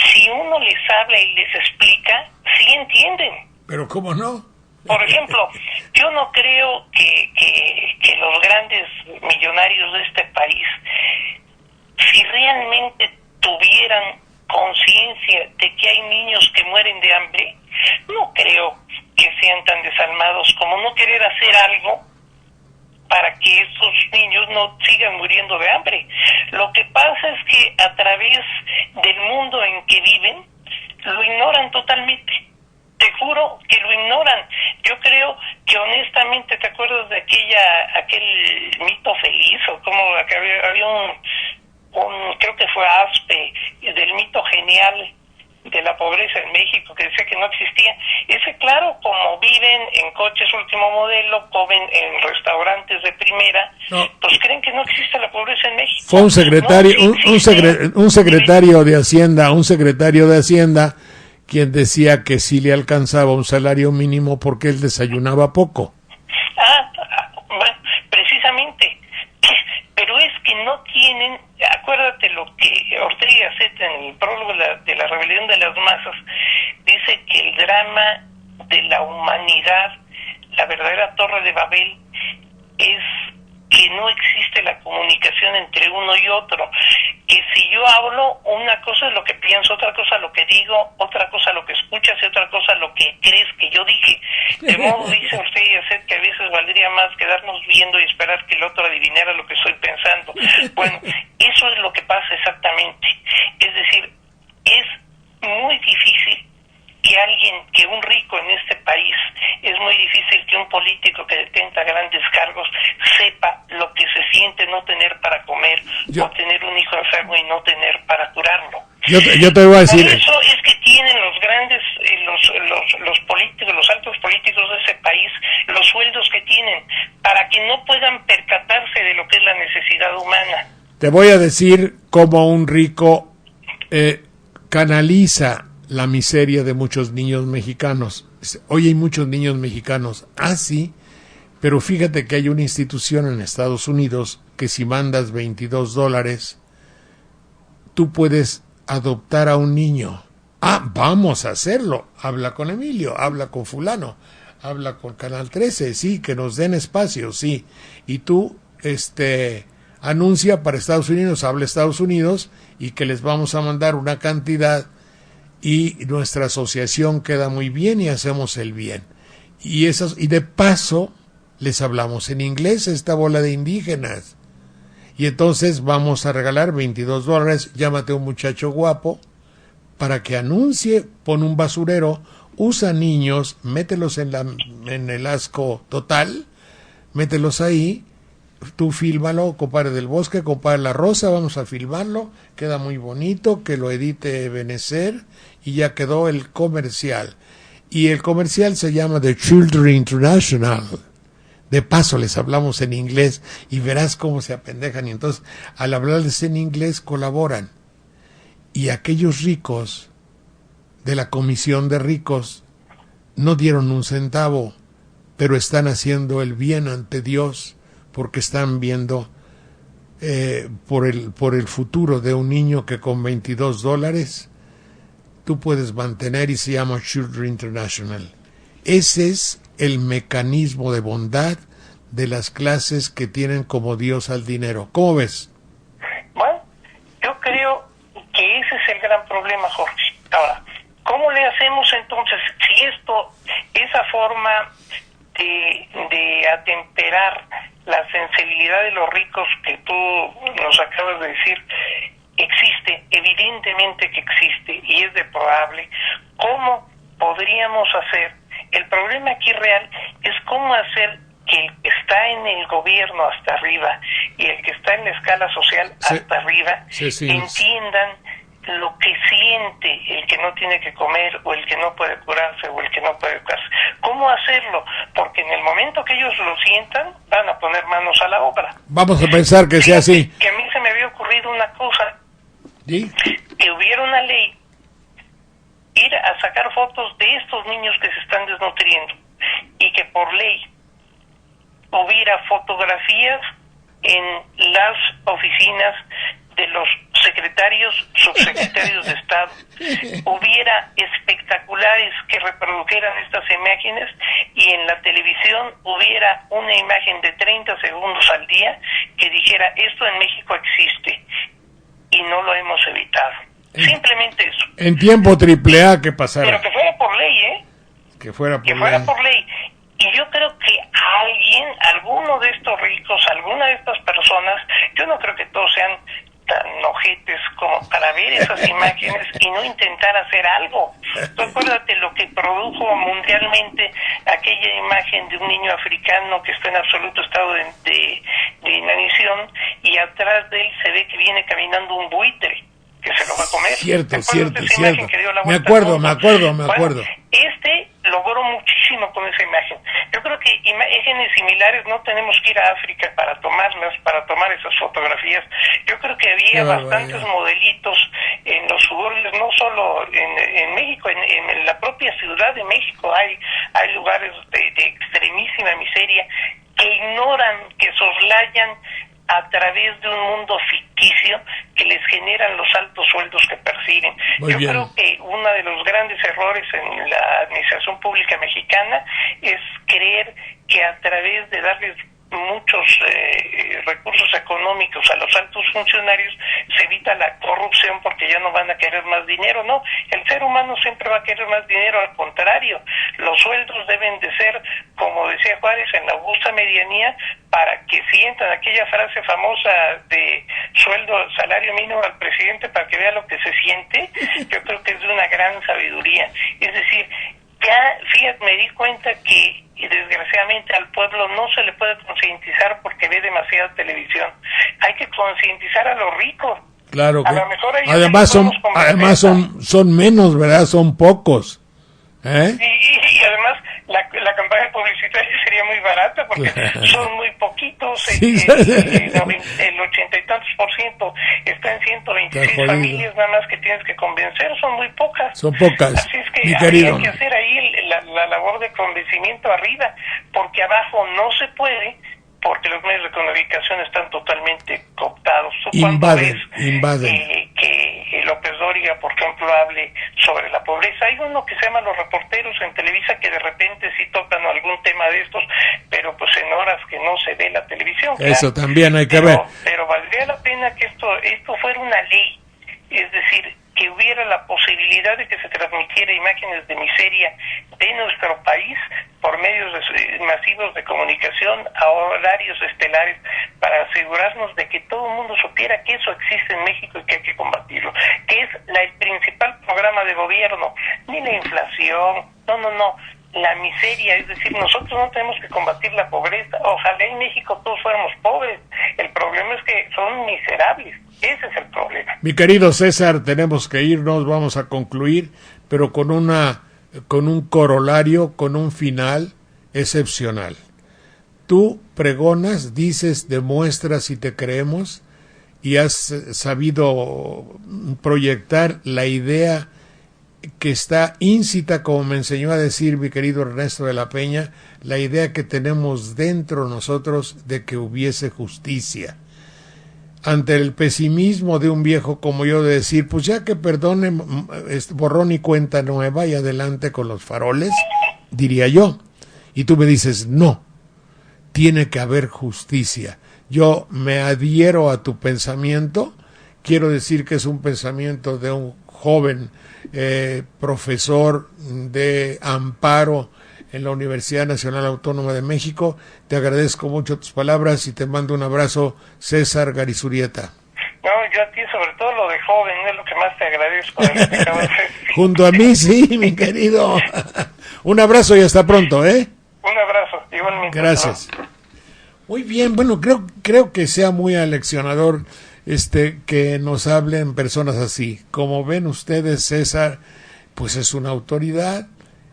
si uno les habla y les explica, sí entienden. Pero ¿cómo no? Por ejemplo, yo no creo que los grandes millonarios de este país, si realmente tuvieran conciencia de que hay niños que mueren de hambre, no creo que sean tan desalmados como no querer hacer algo para que estos niños no sigan muriendo de hambre. Lo que pasa es que a través del mundo en que viven, lo ignoran totalmente. Te juro que lo ignoran. Yo creo que honestamente, ¿te acuerdas de aquel mito feliz? O como que había un creo que fue Aspe, del mito genial de la pobreza en México, que decía que no existía. Ese, claro, como viven en coches último modelo, comen en restaurantes de primera, pues creen que no existe la pobreza en México. Fue un secretario, No, un secretario de Hacienda, quien decía que sí le alcanzaba un salario mínimo porque él desayunaba poco. Bueno, precisamente. Pero es que no tienen, acuérdate lo que Ortega y Gasset en el prólogo de la rebelión de las masas dice, que el drama de la humanidad, la verdadera torre de Babel, es que no existe la comunicación entre uno y otro, que si yo hablo, una cosa es lo que pienso, otra cosa lo que digo, otra cosa lo que escuchas y otra cosa lo que crees que yo dije. De modo, dice Ortega y Gasset, que a veces valdría más quedarnos viendo y esperar que el otro adivinara lo que estoy pensando. Bueno, eso es lo que pasa exactamente. Es decir, es muy difícil que un rico en este país, es muy difícil que un político que detenta grandes cargos sepa lo que se siente no tener para comer, o tener un hijo enfermo y no tener para curarlo. Yo te voy a decir... Por eso es que tienen los grandes, los políticos, los altos políticos de ese país, los sueldos que tienen, para que no puedan percatarse de lo que es la necesidad humana. Te voy a decir cómo un rico canaliza la miseria de muchos niños mexicanos. Hoy hay muchos niños mexicanos. Sí, pero fíjate que hay una institución en Estados Unidos que si mandas $22, tú puedes adoptar a un niño. Vamos a hacerlo. Habla con Emilio, habla con fulano, habla con Canal 13, sí, que nos den espacio, sí. Y tú, anuncia para Estados Unidos, habla Estados Unidos, y que les vamos a mandar una cantidad, y nuestra asociación queda muy bien y hacemos el bien. Y de paso les hablamos en inglés a esta bola de indígenas. Y entonces vamos a regalar $22, llámate a un muchacho guapo para que anuncie, pon un basurero, usa niños, mételos en el asco total, mételos ahí, tú fílmalo, compadre del bosque, compadre la rosa, vamos a filmarlo, queda muy bonito, que lo edite Benecer, y ya quedó el comercial. Y el comercial se llama The Children International. De paso les hablamos en inglés y verás cómo se apendejan, y entonces al hablarles en inglés colaboran. Y aquellos ricos de la comisión de ricos no dieron un centavo, pero están haciendo el bien ante Dios, porque están viendo por el futuro de un niño que con $22 tú puedes mantener, y se llama Children International. Ese es el mecanismo de bondad de las clases que tienen como Dios al dinero. ¿Cómo ves? Bueno, yo creo que ese es el gran problema, Jorge. Ahora, ¿cómo le hacemos entonces? Si esa forma de atemperar la sensibilidad de los ricos que tú nos acabas de decir existe, evidentemente que existe y es deplorable, ¿cómo podríamos hacer? El problema aquí real es cómo hacer que el que está en el gobierno hasta arriba y el que está en la escala social hasta arriba entiendan lo que siente el que no tiene que comer, o el que no puede curarse, o el que no puede educarse. ¿Cómo hacerlo? Porque en el momento que ellos lo sientan, van a poner manos a la obra. Vamos a pensar que sea así. Que a mí se me había ocurrido una cosa. ¿Sí? Que hubiera una ley, ir a sacar fotos de estos niños que se están desnutriendo, y que por ley hubiera fotografías en las oficinas de los secretarios, subsecretarios de Estado, hubiera espectaculares que reprodujeran estas imágenes, y en la televisión hubiera una imagen de 30 segundos al día que dijera: esto en México existe y no lo hemos evitado. Simplemente eso. En tiempo AAA que pasara. Pero que fuera por ley, Que fuera por ley. Y yo creo que alguno de estos ricos, alguna de estas personas, yo no creo que todos sean tan ojetes como para ver esas imágenes y no intentar hacer algo. Tú acuérdate lo que produjo mundialmente aquella imagen de un niño africano que está en absoluto estado de inanición, y atrás de él se ve que viene caminando un buitre. que se lo va a comer. Cierto. Me Me acuerdo. Este logró muchísimo con esa imagen. Yo creo que imágenes similares no tenemos que ir a África para tomarlas, para tomar esas fotografías. Yo creo que había bastantes modelitos en los suburbios, no solo en México, en la propia Ciudad de México hay lugares de extremísima miseria que ignoran, que soslayan a través de un mundo ficticio que les generan los altos sueldos que perciben. Creo que uno de los grandes errores en la administración pública mexicana es creer que a través de darles muchos recursos económicos a los altos funcionarios se evita la corrupción porque ya no van a querer más dinero. No, el ser humano siempre va a querer más dinero, al contrario, los sueldos deben de ser, como decía Juárez, en la augusta medianía, para que sientan aquella frase famosa de salario mínimo al presidente para que vea lo que se siente. Yo creo que es de una gran sabiduría. Es decir, ya, fíjate, me di cuenta que desgraciadamente al pueblo no se le puede concientizar porque ve demasiada televisión. Hay que concientizar a los ricos. Claro que. A lo mejor además son menos, ¿verdad? Son pocos. Y además la campaña publicitaria sería muy barata porque son muy poquitos. El 80 y tantos % está en 126 familias nada más que tienes que convencer, son muy pocas. Así es que hay que hacer ahí la labor de convencimiento arriba, porque abajo no se puede, porque los medios de comunicación están totalmente cooptados. Invaden. Que López Dóriga, por ejemplo, hable sobre la pobreza. Hay uno que se llama Los Reporteros en Televisa que de repente sí tocan algún tema de estos, pero pues en horas que no se ve la televisión. Eso también hay que ver. Pero valdría la pena que esto fuera una ley, es decir, que hubiera la posibilidad de que se transmitiera imágenes de miseria de nuestro país por medios masivos de comunicación a horarios estelares para asegurarnos de que todo el mundo supiera que eso existe en México y que hay que combatirlo, que es el principal programa de gobierno, ni la inflación, no, la miseria, es decir, nosotros no tenemos que combatir la pobreza, ojalá en México todos fuéramos pobres, el problema es que son miserables, ese es el problema. Mi querido César, tenemos que irnos, vamos a concluir, pero con un corolario, con un final excepcional. Tú pregonas, dices, demuestras y te creemos, y has sabido proyectar la idea que está íncita, como me enseñó a decir mi querido Ernesto de la Peña, la idea que tenemos dentro nosotros de que hubiese justicia. Ante el pesimismo de un viejo como yo de decir, pues ya que perdone, borrón y cuenta nueva y adelante con los faroles, diría yo. Y tú me dices, no, tiene que haber justicia. Yo me adhiero a tu pensamiento, quiero decir que es un pensamiento de un joven profesor de amparo en la Universidad Nacional Autónoma de México. Te agradezco mucho tus palabras y te mando un abrazo, César Garizurieta. No, yo a ti sobre todo lo de joven es lo que más te agradezco de lo que acabas de decir. Junto a mí, sí, mi querido. Un abrazo y hasta pronto, ¿eh? Un abrazo, igualmente. Gracias. Muy bien, bueno, creo que sea muy aleccionador que nos hablen personas así. Como ven ustedes, César, pues es una autoridad,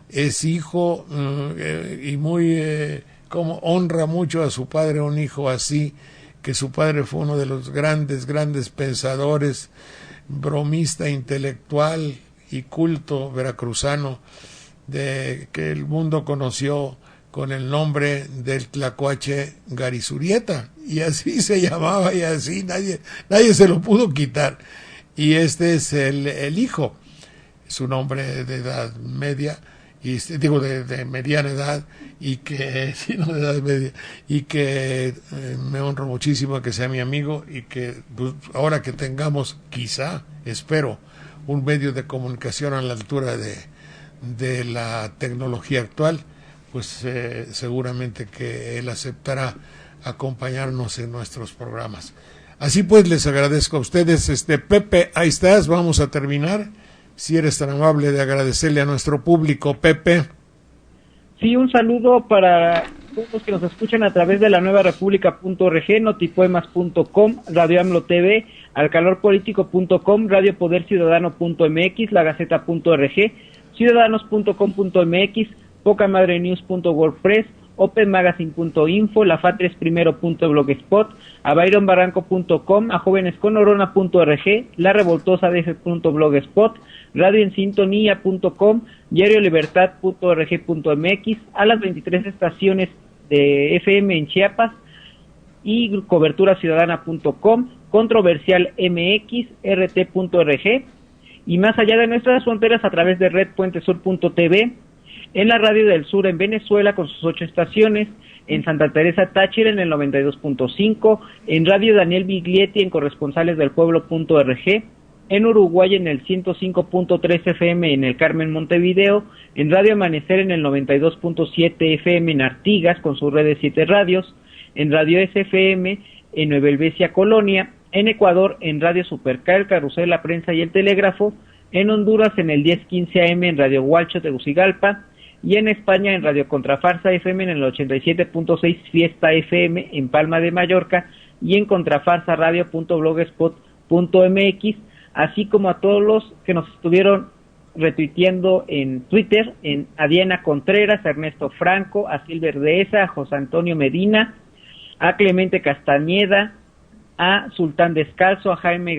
es hijo y muy como honra mucho a su padre, un hijo así, que su padre fue uno de los grandes pensadores, bromista intelectual y culto veracruzano de que el mundo conoció con el nombre del tlacuache Garizurieta, y así se llamaba, y así nadie se lo pudo quitar. Y este es el hijo, es un hombre de edad media, y digo de mediana edad, y que sí, no, de edad media, y que me honro muchísimo que sea mi amigo, y que pues, ahora que tengamos, quizá, espero, un medio de comunicación a la altura de la tecnología actual, pues seguramente que él aceptará acompañarnos en nuestros programas. Así pues, les agradezco a ustedes. Pepe, ahí estás, vamos a terminar. Si eres tan amable de agradecerle a nuestro público, Pepe. Sí, un saludo para todos los que nos escuchan a través de la nueva república.org, notipoemas.com, Radio AMLO TV, alcalorpolitico.com, radiopoderciudadano.mx, lagaceta.org, ciudadanos.com.mx, pocamadrenews.wordpress, openmagazine.info, lafa3primero.blogspot, a byronbarranco.com, a jovenesconnorona.org, larevoltosadf.blogspot, radioensintonía.com, diariolibertad.org.mx, a las 23 estaciones de FM en Chiapas y coberturaciudadana.com, controversial MX, rt.org, y más allá de nuestras fronteras a través de redpuentesur.tv, en la Radio del Sur en Venezuela con sus 8 estaciones, en Santa Teresa Táchira en el 92.5, en Radio Daniel Biglietti en corresponsalesdelpueblo.org, en Uruguay en el 105.3 FM en el Carmen Montevideo, en Radio Amanecer en el 92.7 FM en Artigas con su red de 7 radios, en Radio SFM en Nueva Helvecia Colonia, en Ecuador en Radio Supercar, el Carrusel, la Prensa y el Telégrafo, en Honduras en el 1015 AM en Radio Hualcho Tegucigalpa, y en España en Radio Contrafarsa FM en el 87.6 Fiesta FM en Palma de Mallorca y en contrafarsaradio.blogspot.mx, así como a todos los que nos estuvieron retuiteando en Twitter, a Diana Contreras, a Ernesto Franco, a Silver Dehesa, a José Antonio Medina, a Clemente Castañeda, a Sultán Descalzo, a Jaime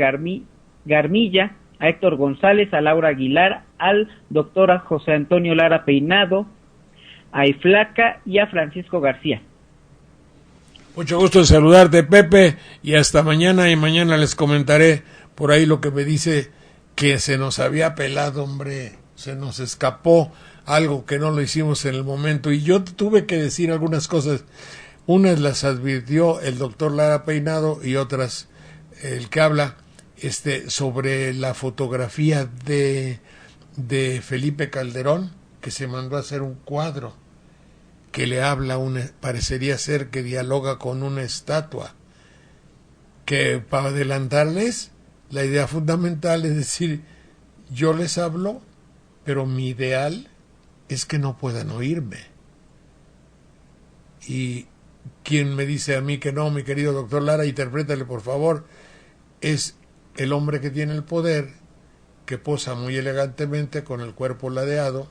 Garmilla, a Héctor González, a Laura Aguilar, al doctor José Antonio Lara Peinado, a Iflaca y a Francisco García. Mucho gusto en saludarte, Pepe, y hasta mañana, y mañana les comentaré por ahí lo que me dice que se nos había pelado, hombre, se nos escapó algo que no lo hicimos en el momento, y yo tuve que decir algunas cosas. Unas las advirtió el doctor Lara Peinado y otras el que habla sobre la fotografía de Felipe Calderón, que se mandó a hacer un cuadro que le habla, parecería ser que dialoga con una estatua, que para adelantarles, la idea fundamental es decir, yo les hablo, pero mi ideal es que no puedan oírme. Y quien me dice a mí que no, mi querido doctor Lara, interprétale por favor, es el hombre que tiene el poder, que posa muy elegantemente con el cuerpo ladeado,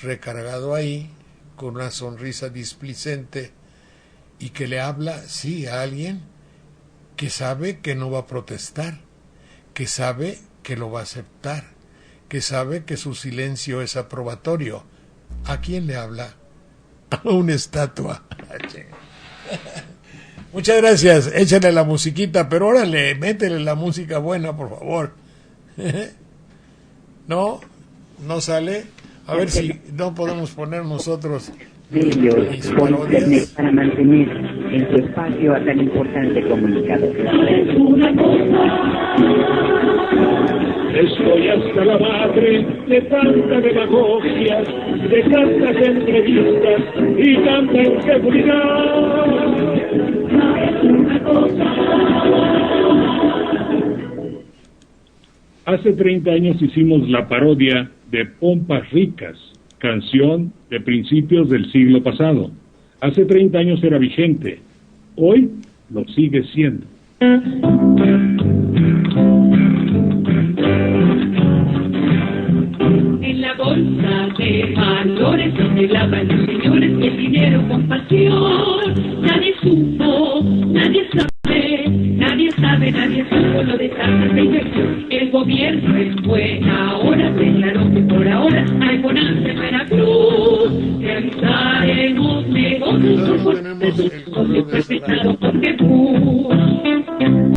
recargado ahí, con una sonrisa displicente, y que le habla, sí, a alguien que sabe que no va a protestar, que sabe que lo va a aceptar, que sabe que su silencio es aprobatorio. ¿A quién le habla? A una estatua. Muchas gracias, échale la musiquita, pero órale, métele la música buena, por favor. No sale. A ver si no podemos poner nosotros medios por internet para mantener en su espacio a tan importante comunicador. Estoy hasta la madre de tanta demagogia, de tantas entrevistas y tanta inseguridad. Hace 30 años hicimos la parodia de Pompas Ricas, canción de principios del siglo pasado. Hace 30 años era vigente, hoy lo sigue siendo. En la bolsa de valores donde la